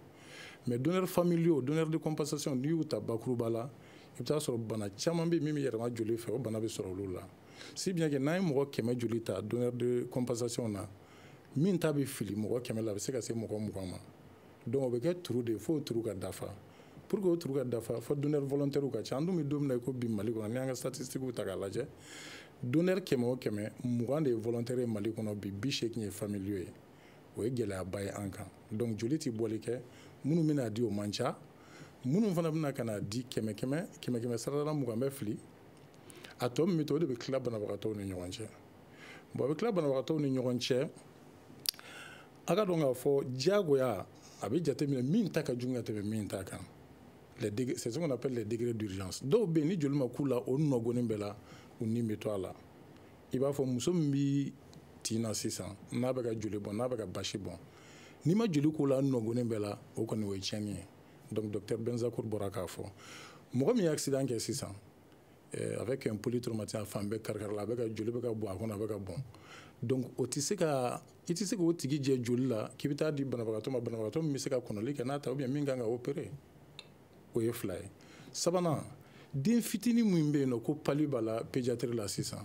Mais donneurs familiaux, donneurs de compensation ni uta bakruba la i bɛ sɔrɔ bana caman bɛ min bɛ yɛlɛma joli fɛ o bana bɛ sɔrɔ olu la si bien que n'an ye mɔgɔ 100 joli ta donneur de compensation na min ta bɛ fili mɔgɔ 100 la a bɛ se ka se mɔgɔ 20 ma donc o bɛ kɛ turu de fo turu ka dafa pour que o turu ka dafa fo donneur volontaire ka ca an dun bɛ don min na i ko bi Mali kɔnɔ ni an ka statistiques ta k'a lajɛ donneur 100 o 100 20 de ye volontaire ye Mali kɔnɔ bi 80 ye familiaux ye o ye gɛlɛyaba ye an kan donc joli tɛ bɔli kɛ minnu bɛna di o man ca minnu fana bɛna ka na di 100 sarala 20 bɛ fili a tɔ min bɛ to o de bɛ tila banabagatɔw ni ɲɔgɔn cɛ bon a bɛ tila banabagatɔw ni ɲɔgɔn cɛ a ka dɔn k'a fɔ diyagoya a bɛ jateminɛ min ta ka jugu ka tɛmɛ min ta kan c'est ce qu'on appelle les degrés d'urgence dɔw bɛ yen ni joli ma k'u la o nɔgɔnin bɛɛ la u ni bɛ to a la i b'a fɔ muso min bɛ tin na sisan n'a bɛ ka joli bɔn n'a bɛ ka basi bɔn n'i ma joli k'u la nɔgɔnin bɛɛ la o kɔni o ye tiɲɛni ye donc docteur Benzakour bɔra k'a fɔ mɔgɔ min ye accident kɛ sisan avec un polytraumatisme a fan bɛɛ kari-kari la a bɛ ka joli bɛ ka bɔn a kɔnɔ a bɛ ka bɔn donc o tɛ se ka i tɛ se k'o tigi jɛ joli la k'i bɛ taa di banabagatɔ ma banabagatɔ min bɛ se ka kɔnɔli kɛ n'a ta ou bien min kan ka opérer o ye 2 ye sabanan den fitinin min bɛ yen nɔ ko palu b'a la pédiatrie la sisan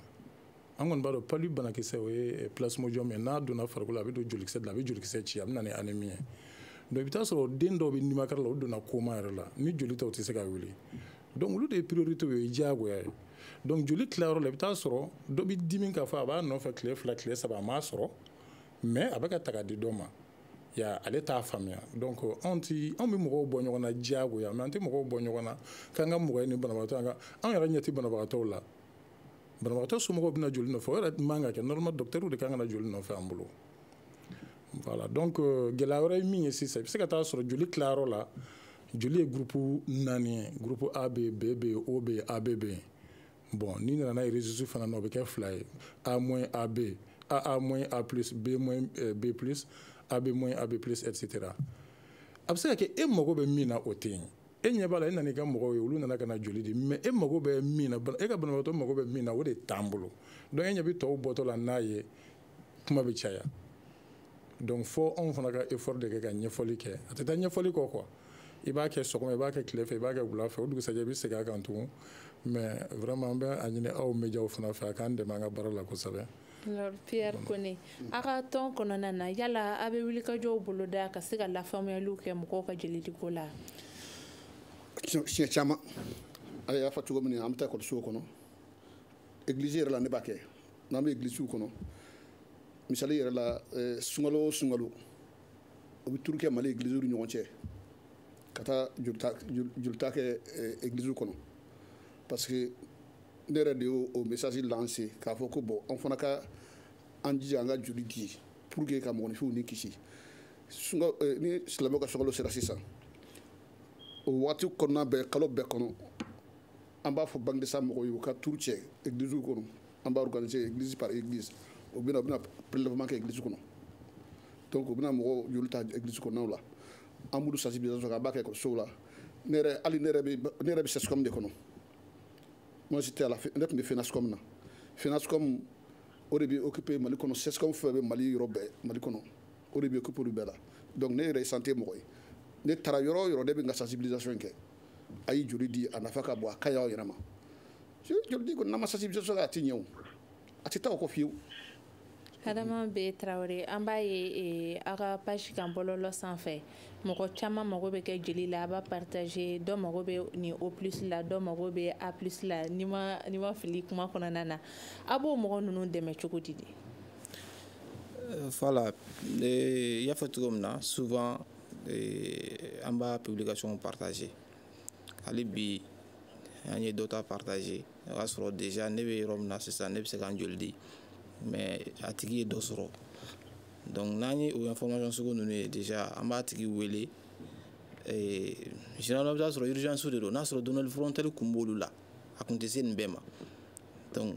an kɔni b'a dɔn palu banakisɛ o ye plasmodium ye n'a donna farikolo la a bɛ don jolikisɛ de la a bɛ jolikisɛ ci a bɛ na ni anémie ye donc i bɛ taa sɔrɔ den dɔw bɛ nimakari la o donna coma yɛrɛ la ni joli tɛ o tɛ se ka wuli donc olu de ye priorité o ye diyagoya ye donc joli tilayɔrɔ la i bɛ taa sɔrɔ dɔ bɛ dimi k'a fɔ a b'a nɔfɛ tile 2 tile 3 a m'a sɔrɔ mais a bɛ ka ta ka di dɔ ma ale t'a faamuya donc anw bɛ mɔgɔw bɔ ɲɔgɔn na diyagoya mais an tɛ mɔgɔw bɔ ɲɔgɔn na k'an ka mɔgɔ ye ni banabagatɔ an yɛrɛ ɲɛ tɛ banabagatɔw la banabagatɔ somɔgɔw bɛna joli nɔfɛ o yɛrɛ man ka kɛ normalement docteur de kan ka na joli nɔfɛ an bolo voilà donc gɛlɛya wɛrɛ ye min ye sisan i bɛ se ka taa sɔrɔ joli tilayɔrɔ la joli ye groupe 4 ye groupe A bɛ yen B bɛ yen O bɛ yen A bɛ yen bon n'i nana n'a ye registre fana na o bɛ kɛ 2 ye A moins AB AA moins A plus B moins B plus AB moins AB plus etc. a bɛ se ka kɛ e mago bɛ min na o tɛ yen e ɲɛ b'a la e nana i ka mɔgɔw ye olu nana ka na joli di mais e mago bɛ min na e ka banabagatɔ mago bɛ min na o de t'an bolo donc e ɲɛ bɛ tɔw bɔtɔ la n'a ye kuma bɛ caya donc fo anw fana ka effort de kɛ ka ɲɛfɔli kɛ a tɛ taa ɲɛfɔli kɔ quoi i b'a kɛ sɔgɔma i b'a kɛ tile fɛ i b'a kɛ wula fɛ o dugusajɛ i bɛ segin a kan tugun mais vraiment an bɛ a ɲini aw médiaw fana fɛ a k'an dɛmɛ an ka baara la kosɛbɛ. Alors Pierre Kone a ka tɔn kɔnɔna na yala a bɛ wulikajɔw boloda ka se ka lafaamuyaliw kɛ mɔgɔw ka jelidiko la. siɲɛ caman a y'a fɔ cogo min na an bɛ taa ekɔlisow kɔnɔ église yɛrɛ la ne b'a kɛ n'an bɛ église kɔnɔ misali yɛrɛ la sunkalo o sunkalo o bɛ turu kɛ Mali église ni ɲɔgɔn cɛ ka taa jolita kɛ église kɔnɔ parce que ne yɛrɛ de y'o message lancé k'a fɔ ko bon an fana ka an jija an ka joli di pour que ka mɔgɔninfinw ni kisi ni silamɛw ka sunkalo sera sisan o waati kɔnɔna bɛɛ kalo bɛɛ kɔnɔ an b'a fɔ bangedesa mɔgɔw ye u ka turu cɛ église kɔnɔ an b'a organiser église par église u bɛna prélèvement kɛ église kɔnɔ donc u bɛna mɔgɔw joli ta église kɔnɔnaw la an b'olu sensibilisation kɛ an b'a kɛ ekɔlisow la hali ne yɛrɛ bɛ CESCOM de kɔnɔ moi j'étais à la ne tun bɛ FENASCOM na FENASCOM o de bɛ occupé Mali kɔnɔ CESCOM fɛn bɛ Mali yɔrɔ bɛɛ Mali kɔnɔ o de bɛ occupé olu bɛɛ la donc ne yɛrɛ ye santé mɔgɔ ye ne taara yɔrɔ o yɔrɔ ne bɛ n ka sensibilisation kɛ a ye joli di a nafa ka bon a ka ɲi aw yɛrɛ ma joli di kɔni n'an ma sensibilisation kɛ a tɛ ɲɛ o a tɛ taa o kɔ fiyewu. Adama B Traoré an b'a ye a ka page kan bɔlɔlɔ sanfɛ mɔgɔ caman mago bɛ kɛ joli la a b'a partager dɔ mago bɛ ni O plus la dɔ mago bɛ A plus la ni ma fili kuma kɔnɔna na a b'o mɔgɔ ninnu dɛmɛ cogo di. Voilà, il y a fait comme ça souvent en bas publication partagée hali bi an ye dɔ ta partager o y'a sɔrɔ déjà ne bɛ yɔrɔ min na sisan ne bɛ se k'an joli di mais a tigi ye dɔ sɔrɔ donc n'an ye o information sugu ninnu ye déjà an b'a tigi wele généralement i bɛ taa sɔrɔ urgence de don n'a sɔrɔ donneur volontaire kun b'olu la a kun tɛ se nin bɛɛ ma donc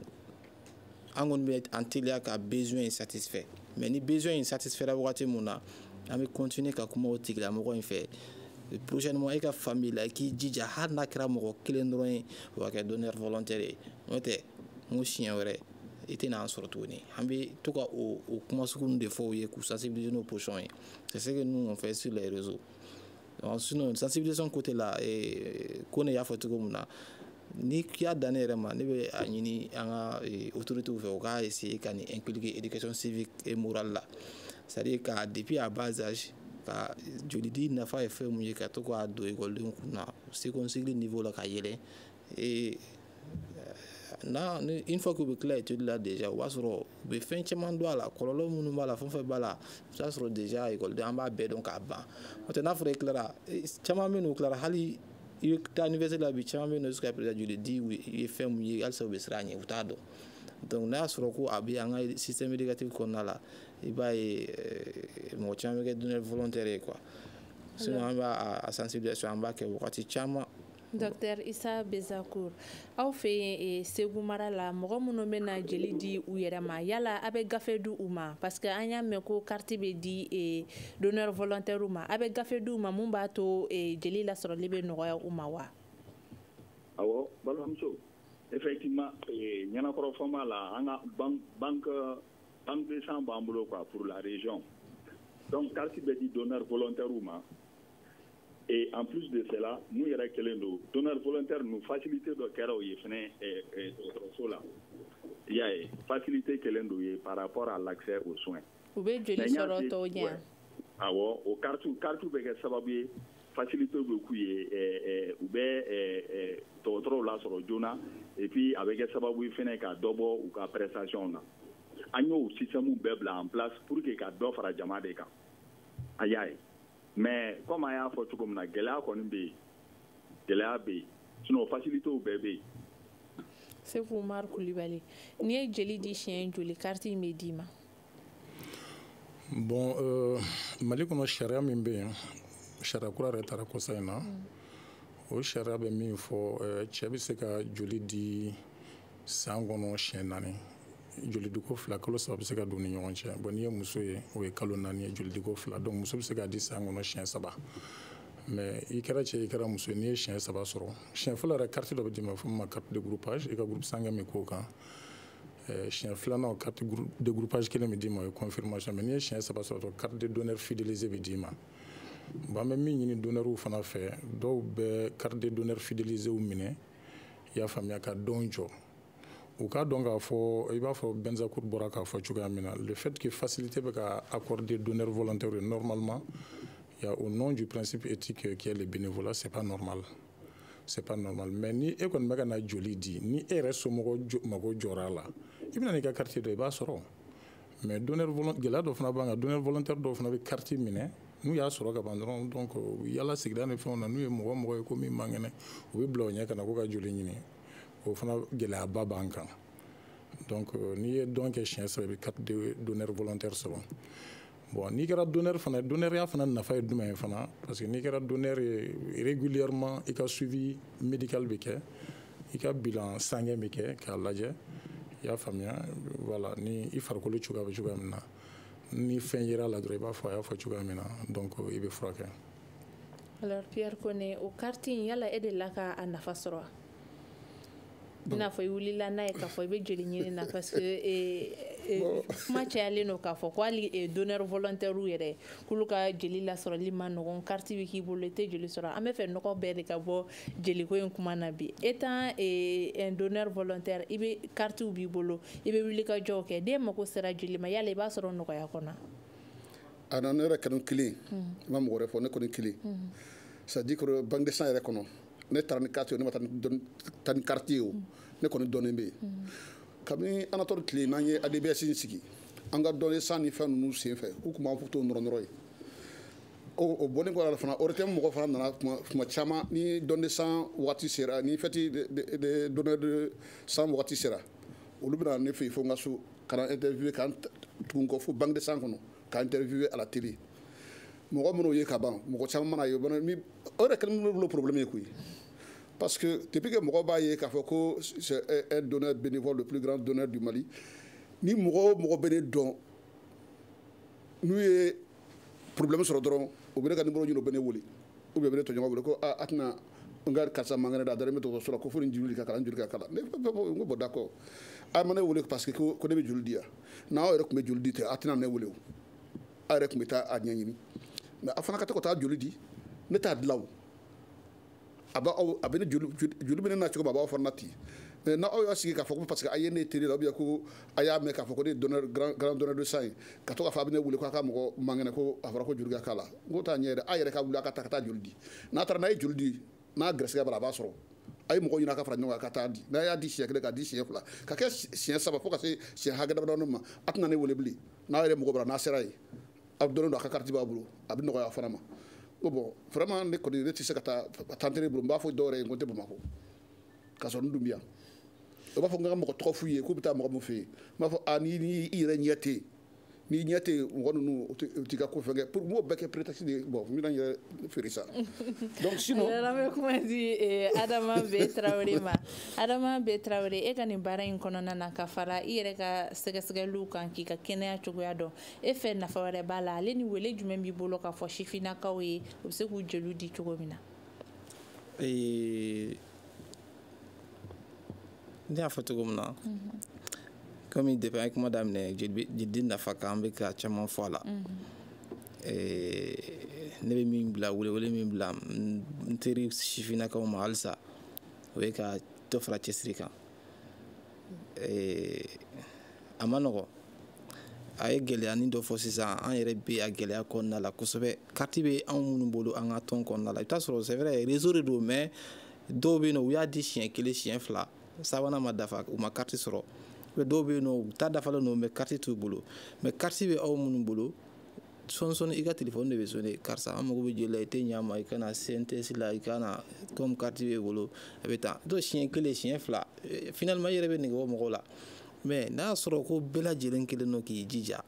an kɔni bɛ an teliya ka besoin in satisfait mais ni besoin in satisfaira wagati mun na an bɛ continuer ka kuma o tigilamɔgɔ in fɛ prochainement e ka famille la i k'i jija hali n'a kɛra mɔgɔ kelen dɔrɔn ye o ka kɛ donneur volontaire ye n'o tɛ n ko siɲɛ wɛrɛ i tɛna an sɔrɔ tuguni an bɛ to ka o kuma sugu de fɔ u ye k'u sensibiliser n'o position ye c'est ce que nous on fait sur les réseaux sinon sensibilisation côté la ko ne y'a fɔ cogo min na ni y'a dan ne yɛrɛ ma ne bɛ a ɲini an ka autorités fɛ u ka essayer ka nin impliquer éducation civique et morale la c'est-à-dire ka depuis à bas âge ka joli di nafa ye fɛn mun ye ka to k'a don école kun na seconde cycle niveau la ka yɛlɛn une fois que vous clair étude là déjà o b'a sɔrɔ u bɛ fɛn caman don a la kɔlɔlɔ minnu b'a la fɛn fɛn b'a la i b'a sɔrɔ déjà école an b'a bɛɛ dɔn k'a ban n'o tɛ n'a fɔra i tilara caman bɛ n'u tilara hali i bɛ taa université la bi caman bɛ yen nɔ jusqu'à présent joli di i ye fɛn mun ye halisa u bɛ siran a ɲɛ u t'a dɔn donc n'a y'a sɔrɔ ko a bɛ an ka système éducatif kɔnɔna la i b'a ye mɔgɔ caman bɛ kɛ donneur volontaire ye quoi sinon an b'a sensibilisation an b'a kɛ wagati caman. Docteur Issa Bezacour, aw fɛ yen Segu mara la mɔgɔ minnu bɛ na jeli di u yɛrɛ ma yala a bɛ gafe di u ma parce que an y'a mɛn ko carte bɛ di donneur volontaire ma a bɛ gafe di u ma mun b'a to jeli lasɔrɔli bɛ nɔgɔya u ma wa? Awɔ balimamuso effectivement ɲɛnakɔrɔ fama la an ka banque de sang b'an bolo quoi pour la région donc carte bɛ di donneur volontaire ma. Et en plus de cela, nous y avons donneurs volontaires nous faciliter de faire au la. Il y a facilité par rapport à l'accès aux soins. Vous pouvez dire ah ouais, au carte sababu faciliter beaucoup ou bien la sur Jona et puis avec sababu fene ka dobo ou ka prestation na. Agno système bebla en place pour que ka do fara jama de ka. Aïe. Mais comme il y a un photo comme la gala qu'on est gala b sinon facilité au bébé c'est vous Marc Koulibaly ni est joli di chien joli carte medima bon mali kono sharia min be sharia kura retara ko sayna o sharia be min fo cɛ bɛ se ka joli di san kɔnɔ chien nani joli diko fila kalo saba bɛ se ka don ni ɲɔgɔn cɛ bon n'i ye muso ye o ye kalo naani ye joli diko fila donc muso bɛ se ka di san kɔnɔ siɲɛ saba mais i kɛra cɛ i kɛra muso n'i ye siɲɛ saba sɔrɔ siɲɛ fɔlɔ yɛrɛ carte dɔ bɛ d'i ma fo ma carte de groupage i ka groupe sanguin min k'o kan siɲɛ filanan carte de groupage kelen bɛ d'i ma o ye confirmation mais n'i ye siɲɛ saba sɔrɔ dɔrɔn carte de donneur fidélisé bɛ d'i ma bon an bɛ min ɲini donneurw fana fɛ dɔw bɛ carte de donneur fidélisé minɛ i y'a faamuya ka don jɔ u ka dɔn k'a fɔ i b'a fɔ Benzacourt bɔra k'a fɔ cogoya min na le fait que facilité bɛ ka accorder donneur volontaire normalement il y a au nom du principe éthique qui est le bénévolat c'est pas normal mais ni e kɔni bɛ ka na joli di ni e yɛrɛ somɔgɔ mago jɔra a la i bɛna n'i ka carte dɔ i b'a sɔrɔ mais donneur volontaire gɛlɛya dɔ fana b'an kan donneur volontaire dɔw fana bɛ carte minɛ n'u y'a sɔrɔ ka ban dɔrɔn donc yala sigida ni fɛnw na n'u ye mɔgɔ ye ko min man kɛnɛ u bɛ bila o ɲɛ ka na ko ka joli ɲini o fana gɛlɛyaba b'an kan donc n'i ye dɔn kɛ siɲɛ saba i bɛ carte de donneur volontaire sɔrɔ bon n'i kɛra donneur fana donneuria fana nafa ye jumɛn ye fana parce que n'i kɛra donneur ye régulièrement i ka suivi médical bɛ kɛ i ka bilan sanguin bɛ kɛ k'a lajɛ i y'a faamuya voilà ni i farikolo cogoya bɛ cogoya min na ni fɛn yera la dɔrɔn i b'a fɔ a y'a fɔ cogoya min na donc i bɛ furakɛ. Alors Pierre Koné o carte in yala e de la ka a nafa sɔrɔ i n'a fɔ i wulila n'a ye k'a fɔ i bɛ joli ɲini na parce que kuma cayalen don k'a fɔ ko hali donneur volontaire yɛrɛ k'olu ka joli lasɔrɔli ma nɔgɔn carte bɛ k'i bolo i tɛ joli sɔrɔ an bɛ fɛ nɔgɔ bɛɛ de ka bɔ jeliko in kuma na bi étant un donneur volontaire i bɛ cartes b'i bolo i bɛ wuli ka jɔw kɛ den mago sera joli ma yala i b'a sɔrɔ nɔgɔya kɔnɔ. a nana ne yɛrɛ kanu kelen n ma mɔgɔ wɛrɛ fɔ ne kɔni kelen c'est à dire que banque de sang yɛrɛ kɔnɔ ne taara ni carte ye ne ma taa ni carte ye o ne kɔni dɔnnen bɛ yen kabini anatɔri tile n'an ye ADBS in sigi an ka dɔnni san ni fɛn ninnu sen fɛ u tun b'an fɔ t'o nɔrɔ ye o bɔlen kɔ la fana ORTM mɔgɔ fana nana tuma caman ni dɔnni san waati sera ni fɛti de donneur de sang waati sera olu bɛna ne fɛ yen fo n ka so ka na interviewer k'an tugun kɔ fo banque de sang kɔnɔ ka interviewer à la télé mɔgɔ minnu ye ka ban mɔgɔ caman mana ye o yɛrɛ kɛlen bɛ bolo problème ye koyi. Parce que depuis que mɔgɔ b'a ye k'a fɔ ko c'est un donneur bénévole le plus grand donneur du Mali ni mɔgɔ bɛ ne dɔn n'u ye problème sɔrɔ dɔrɔn u bɛ ne ka numéro ɲini u bɛ ne wele ou bien u bɛ ne tɔɲɔgɔn wele ko a tɛna nga karisa mangana da dare me to so ko fo ni juli ka kala juli ka kala ne ngo bo d'accord ay mané wole parce que ko de be juli dia na o rek me juli di te atina ne wole ay rek me ta anyanyini mais afana ka ko ta juli di ne ta dlaw aba abene juli bene na ci ko baba fornati mais na o yasi ka foko parce que ayene télé la biya ko aya me ka foko de donneur grand donneur de sang ka to ka fa bene wuli ko ka mo mangene ko afara ko jurga kala ngota nyere ayere ka wuli ka ta juldi na tar na juldi na gresga bala ba soro ay mo ko yina ka fara nyonga ka ta di na ya di siècle ka di siècle la ka ke sien saba fo ka se sien haga da no ma atna ne wuli bli na yere mo ko bra na seray ab dono ka karti ba bulu ab no ko ya fara ma bon vraiment ne ko di reti se ka ta tantere bulu ba fo dore ngote bu mako ka so ndumbiya o ba fo ngam ko trop fuye ko bita mo mo fe ma fo ani ni ire nyete ni nyete ngonu nu tika ko fenge pour mo beke prétexte de bon mi dan faire ça donc sinon la me comment dit Adama Betraoré e kan bara in kono na ka fara ire ka sege lukan ki ka kenya chogoya do e fe na fawre bala le ni wele jume mi bolo ka fo shifina ka we o se ku jelu di chogomina ndi a fɔcogo min na comme il dépend kuma daminɛ jidi nafa kan bɛ ka caman fɔ a la ne bɛ min bila welewele min bila n teri sifinnakaw ma halisa o ye ka dɔ fara cɛsiri kan a ma nɔgɔ a ye gɛlɛyani dɔ fɔ sisan an yɛrɛ bɛ a gɛlɛya kɔnɔna la kosɛbɛ kariti bɛ anw minnu bolo an ka tɔn kɔnɔna la i bɛ taa sɔrɔ c'est vrai réseau de don mais dɔw bɛ yen nɔ u y'a di siɲɛ kelen siɲɛ fila sabanan ma dafa u ma kariti sɔrɔ dɔw bɛ yen nɔ u ta dafalen don mais kariti t'u bolo mais kariti bɛ aw minnu bolo sɔni i ka telefɔni de bɛ sonné karisa an mago bɛ joli la i tɛ ɲɛ a ma i kana CNTS la i kana comme kariti b'e bolo a bɛ taa dɔw siɲɛ kelen siɲɛ fila finalement i yɛrɛ bɛ nege bɔ mɔgɔw la mais n'a y'a sɔrɔ ko bɛɛ lajɛlen kelen don k'i jija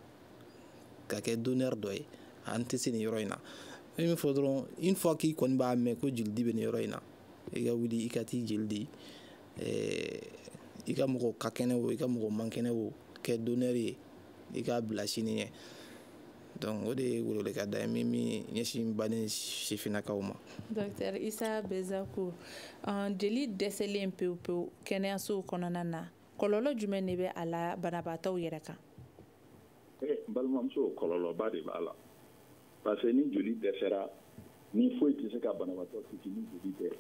ka kɛ donneur dɔ ye an tɛ se nin yɔrɔ in na n min fɔ dɔrɔn une fois k'i kɔni b'a mɛn ko joli di bɛ nin yɔrɔ in na i ka wuli i ka t'i joli di i ka mɔgɔ ka kɛnɛ o i ka mɔgɔ man kɛnɛ o kɛ donneur ye i k'a bila sini ɲɛ donc o de ye welewele ka da ye min ɲɛsin baden sifinnakaw ma. Docteur Isa Bezaku jeli dɛsɛlen pewu pewu kɛnɛyasow kɔnɔna na kɔlɔlɔ jumɛn de bɛ a la banabaatɔw yɛrɛ kan? n balimamuso kɔlɔlɔba de b'a la parce que ni joli dɛsɛra ni foyi tɛ se ka banabaatɔ kisi ni joli tɛ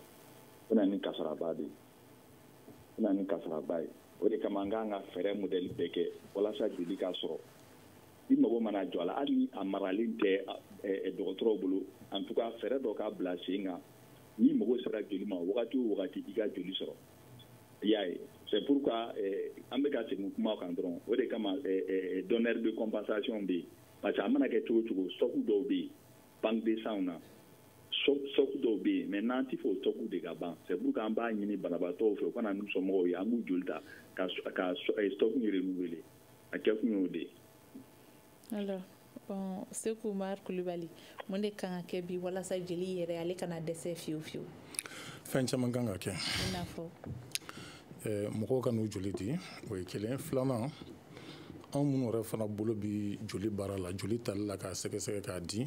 o na ni kasaraba de ye o de kama an kan ka fɛɛrɛ modèle bɛɛ kɛ walasa joli ka sɔrɔ i mago mana jɔ a la hali ni a maralen tɛ dɔgɔtɔrɔw bolo en tout cas fɛɛrɛ dɔ k'a bila sen kan n'i mago sera joli ma wagati o wagati i ka joli sɔrɔ i y'a ye c'est pourquoi an bɛ ka segin kuma kan dɔrɔn o de kama donneur de compensation bɛ yen parce que a mana kɛ cogo cogo stock dɔw bɛ yen banque de sang na stock dɔw bɛ yen mais n'an ti fɛ o stock de ka ban c'est pourquoi an b'a ɲini banabaatɔw fɛ u kana n'u somɔgɔw ye an b'u joli ta ka stock renouveler a kɛ kun y'o de ye. Alors bon Seku Umar Kulibali mun de kan ka kɛ bi walasa jeli yɛrɛ ale kana dɛsɛ fiyewu fiyewu? Fɛn caman kan ka kɛ. I n'a fɔ mɔgɔw ka n'u joli di o ye kelen filanan anw minnu yɛrɛ fana bolo bi joli baara la joli tali la k'a sɛgɛsɛgɛ k'a di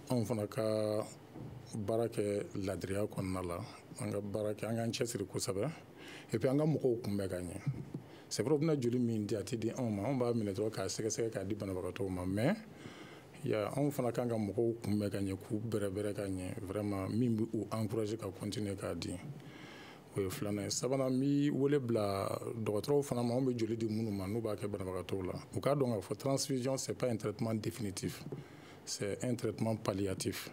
anw fana ka baara kɛ ladiriya kɔnɔna la an ka baara kɛ an k'an cɛsiri kosɛbɛ et puis an ka mɔgɔw kunbɛn ka ɲɛ c'est vrai u bɛna joli min di a tɛ di anw ma anw b'a minɛ dɔrɔn k'a sɛgɛsɛgɛ k'a di banabagatɔw ma mais anw fana kan ka mɔgɔw kunbɛn ka ɲɛ k'u bɛrɛbɛrɛ ka ɲɛ vraiment min bɛ u encourager ka continuer k'a di o ye filanan ye sabanan n bɛ wele bila dɔgɔtɔrɔw fana ma anw bɛ joli di minnu ma n'u b'a kɛ banabagatɔw la u k'a dɔn k'a fɔ transfusion c'est pas un traitement définitif c'est un traitement palliatif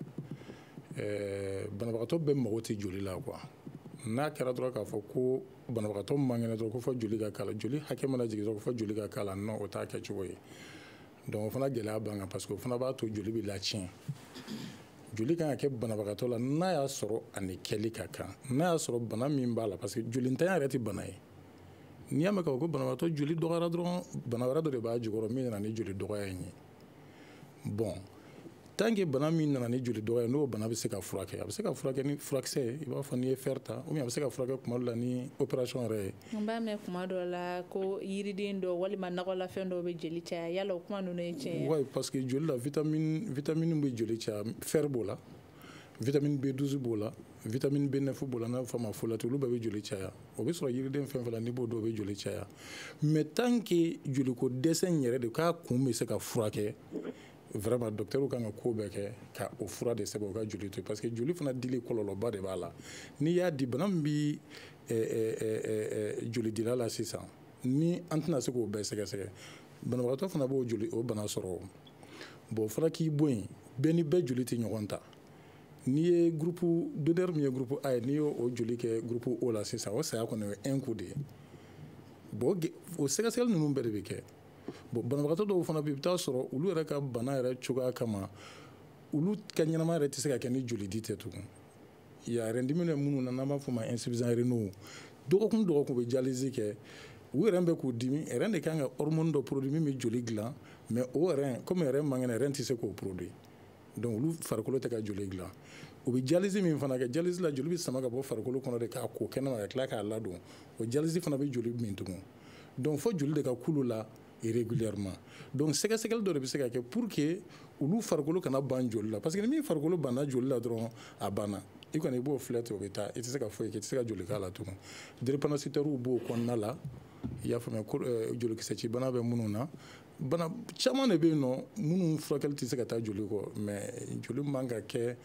banabagatɔ bɛɛ mago tɛ joli la quoi n'a kɛra dɔrɔn k'a fɔ ko banabagatɔ man kɛnɛ dɔrɔn ko fɔ joli ka k'a la joli hakɛ mana jigin dɔrɔn ko fɔ joli ka k'a la non o t'a kɛcogo ye donc o fana gɛlɛya b'an kan parce que o fana b'a to joli bɛ latiɲɛ joli kan ka kɛ banabagatɔ la n'a y'a sɔrɔ a ni kɛli ka kan n'a y'a sɔrɔ bana min b'a la parce que joli ntanya yɛrɛ tɛ bana ye n'i y'a mɛn k'a fɔ ko banabagatɔ joli dɔgɔyara dɔrɔn bana wɛrɛ dɔ de b'a jukɔrɔ min nana ni joli dɔgɔya in ye bon tant que bana min nana ni joli dɔgɔya n'o bana bɛ se ka furakɛ a bɛ se ka furakɛ ni furakisɛ ye i b'a fɔ n'i ye fer ta ou bien a bɛ se ka furakɛ kuma dɔ la ni opération yɛrɛ ye. n b'a mɛn kuma dɔ la ko yiriden dɔ walima nɔgɔlafɛn dɔw bɛ joli caya yala o kuma ninnu ye tiɲɛ ye. oui parce que joli la vitamine bɛ joli caya fer b'o la vitamine B12 b'o la vitamine B9 b'o la n'a bɛ fɔ a ma folate olu bɛɛ bɛ joli caya o bɛ sɔrɔ yiriden fɛn fɛn la n'i b'o dɔn o bɛ joli caya mais tant que joliko dɛsɛ in yɛrɛ de k'a kun bɛ se ka furakɛ vraiment docteur kan ka ko bɛɛ kɛ ka o fura de sɛbɛn o ka joli to parce que joli fana dili kɔlɔlɔba de b'a la n'i y'a di bana min bi joli dila la sisan ni an tɛna se k'o bɛɛ sɛgɛsɛgɛ banabagatɔ fana b'o joli o bana sɔrɔ bon fɔra k'i bɔ yen bɛɛ ni bɛɛ joli tɛ ɲɔgɔn ta n'i ye groupe donneur min ye groupe A ye n'i y'o joli kɛ groupe O la sisan o saya kɔni o ye 1 coup de ye bon o sɛgɛsɛgɛli ninnu bɛɛ de bɛ kɛ bon banabagatɔ dɔw fana bɛ yen i bɛ taa sɔrɔ olu yɛrɛ ka bana yɛrɛ cogoya kama olu ka ɲɛnama yɛrɛ tɛ se ka kɛ ni joli di tɛ tugun ya rendimi minnu na n'an b'a fɔ o ma insuffisant rénaux dɔgɔkun dɔgɔkun u bɛ dialyse kɛ u yɛrɛ bɛ k'u dimi yɛrɛ de kan ka hormone dɔ produit min bɛ joli dilan mais o yɛrɛ comme yɛrɛ man kɛnɛ yɛrɛ tɛ se k'o produit donc olu farikolo tɛ ka joli dilan u bɛ dialyse min fana kɛ dialyse la joli bɛ sama ka bɔ farikolo kɔnɔ de k'a ko kɛnɛma ka tila k'a ladon o dialyse fana bɛ joli min tugun donc fo joli de ka k'ulu la régulièrement donc sɛgɛsɛgɛli dɔ de bɛ se ka kɛ pour que olu farikolo kana ban joli la parce que ni min farikolo banna joli la dɔrɔn a banna i kɔni i b'o filɛ ten o bɛ taa i tɛ se ka foyi kɛ i tɛ se ka joli k'a la tugun drépanocytaires b'o kɔnɔna la i y'a faamuya jolikisɛ ci bana bɛ minnu na bana caman de bɛ yen nɔ minnu furakɛli tɛ se ka taa joli kɔ mais joli man ka kɛ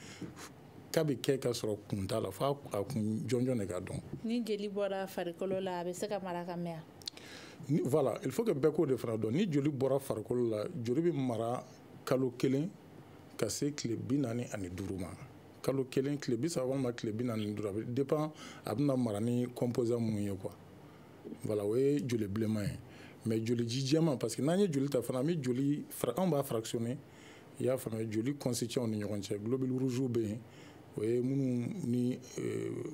k'a bɛ kɛ ka sɔrɔ kun t'a la fo a kun jɔnjɔn de ka dɔn ni jeli bɔra farikolo la a bɛ se ka mara ka mɛn voilà il faut que bɛɛ k'o de fana dɔn ni joli bɔra farikolo la joli bɛ mara kalo 1 ka se tile 45 ma kalo 1 tile 30 walima tile 45 a bɛ dépend a bɛna mara ni composant minnu ye quoi voilà o ye joli bilenman ye mais joli ji jɛman parce que n'an ye joli ta fana an bɛ joli anw b'a fractionner i y'a faamuya joli constituant ni ɲɔgɔn cɛ globule rouge bɛ yen o ye minnu ni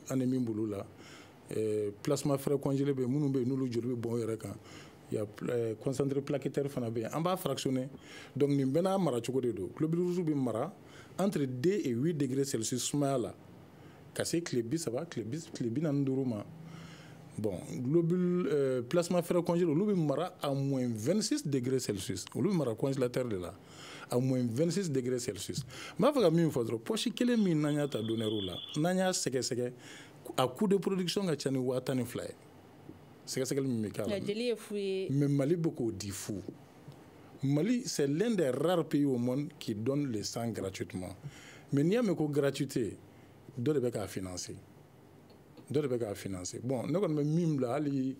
anémie b'olu la plasma frais congelé bɛ yen minnu bɛ yen n'olu joli bɛ bɔn o yɛrɛ kan il y a concentré plaquettaire fana bɛ yen an b'a fractionner donc nin bɛɛ n'a mara cogo de don globule rouge bɛ mara entre 2 et 8 degrés Celsius sumaya la ka se tile 30 tile 45 ma bon globule plasma frais congelé olu bɛ mara à moins 26 degrés Celsius olu bɛ mara congélateur de la à moins 26 degrés Celsius n b'a fɛ ka min fɔ dɔrɔn poche kelen min n'an y'a ta donneur la n'an y'a sɛgɛsɛgɛ a coût de production ka ca ni 12 ye sɛgɛsɛgɛli min bɛ k'a la jeli ye fu ye mais Mali bɛ k'o di fu Mali c'est l'un des rares pays au monde qui donne le sang gratuitement mais n'i y'a mɛn ko gratuité dɔ de bɛ k'a financer bon ne kɔni bɛ min bila hali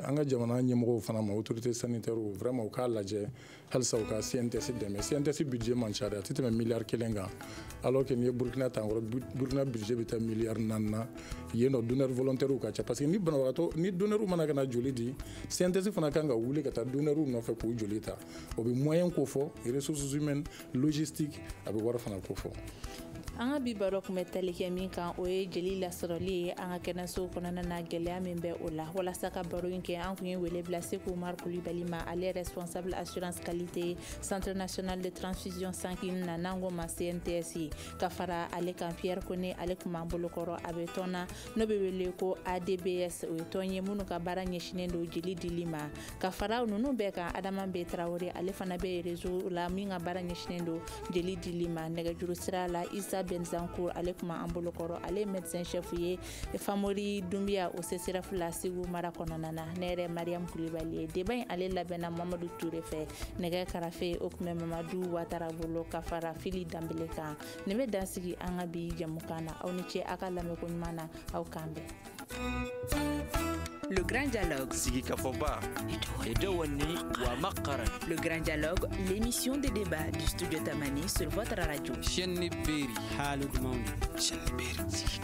an ka jamana ɲɛmɔgɔw fana ma autorité sanitaire vraiment u k'a lajɛ halisa u ka CNTS dɛmɛ CNTS budget man ca dɛ a tɛ tɛmɛ miliyari 1 kan alors que n'i ye Burkina ta nkɔrɔ Burkina budget bɛ taa miliyari 4 na yen nɔ donneur volontaire ka ca parce que ni banabagatɔ ni donneur mana ka na joli di CNTS fana kan ka wuli ka taa donneur nɔfɛ k'u joli ta o bɛ moyen ko fɔ ressources humaines logistique a bɛ wari fana ko fɔ an ka bi baro kun bɛ tali kɛ min kan o ye jeli lasɔrɔli ye an ka kɛnɛso kɔnɔna na gɛlɛya min bɛ o la walasa ka baro in kɛ an kun ye wele bila Seku Umaru Kulibali ma ale ye responsable assurance qualité centre national de transfusion sanguine na n'an ko ma CNTS ka fara ale kan Pierre Kone ale kun b'an bolokɔrɔ a bɛ tɔn na n'o bɛ wele ko ADBS o ye tɔn ye minnu ka baara ɲɛsinnen don jeli dili ma ka fara ninnu bɛɛ kan Adama B Traoré ale fana bɛ réseau la min ka baara ɲɛsinnen don jeli dili ma nɛgɛjuru sira la Isa Benzancourt ale kuma an bolokɔrɔ ale médecin chef ye Famori Dumbiya o CCRF la Segu mara kɔnɔna na ne yɛrɛ Mariam Kulibali ye débat in ale labɛnna Mamadu Touré fɛ nɛgɛ karafe o kun bɛ Mamadu Watara bolo ka fara Fili Danbele kan nin bɛ dansigi an ka bi jɛmukan na aw ni ce a ka lamɛnko ɲuman na aw kan bɛn Le Grand Dialogue. Sigi Kafoba. Edewani wa Makara. Le Grand Dialogue, l'émission de débat du studio Tamani sur votre radio. Chenni Beri. Halud Maundi. Chenni Beri. Sigi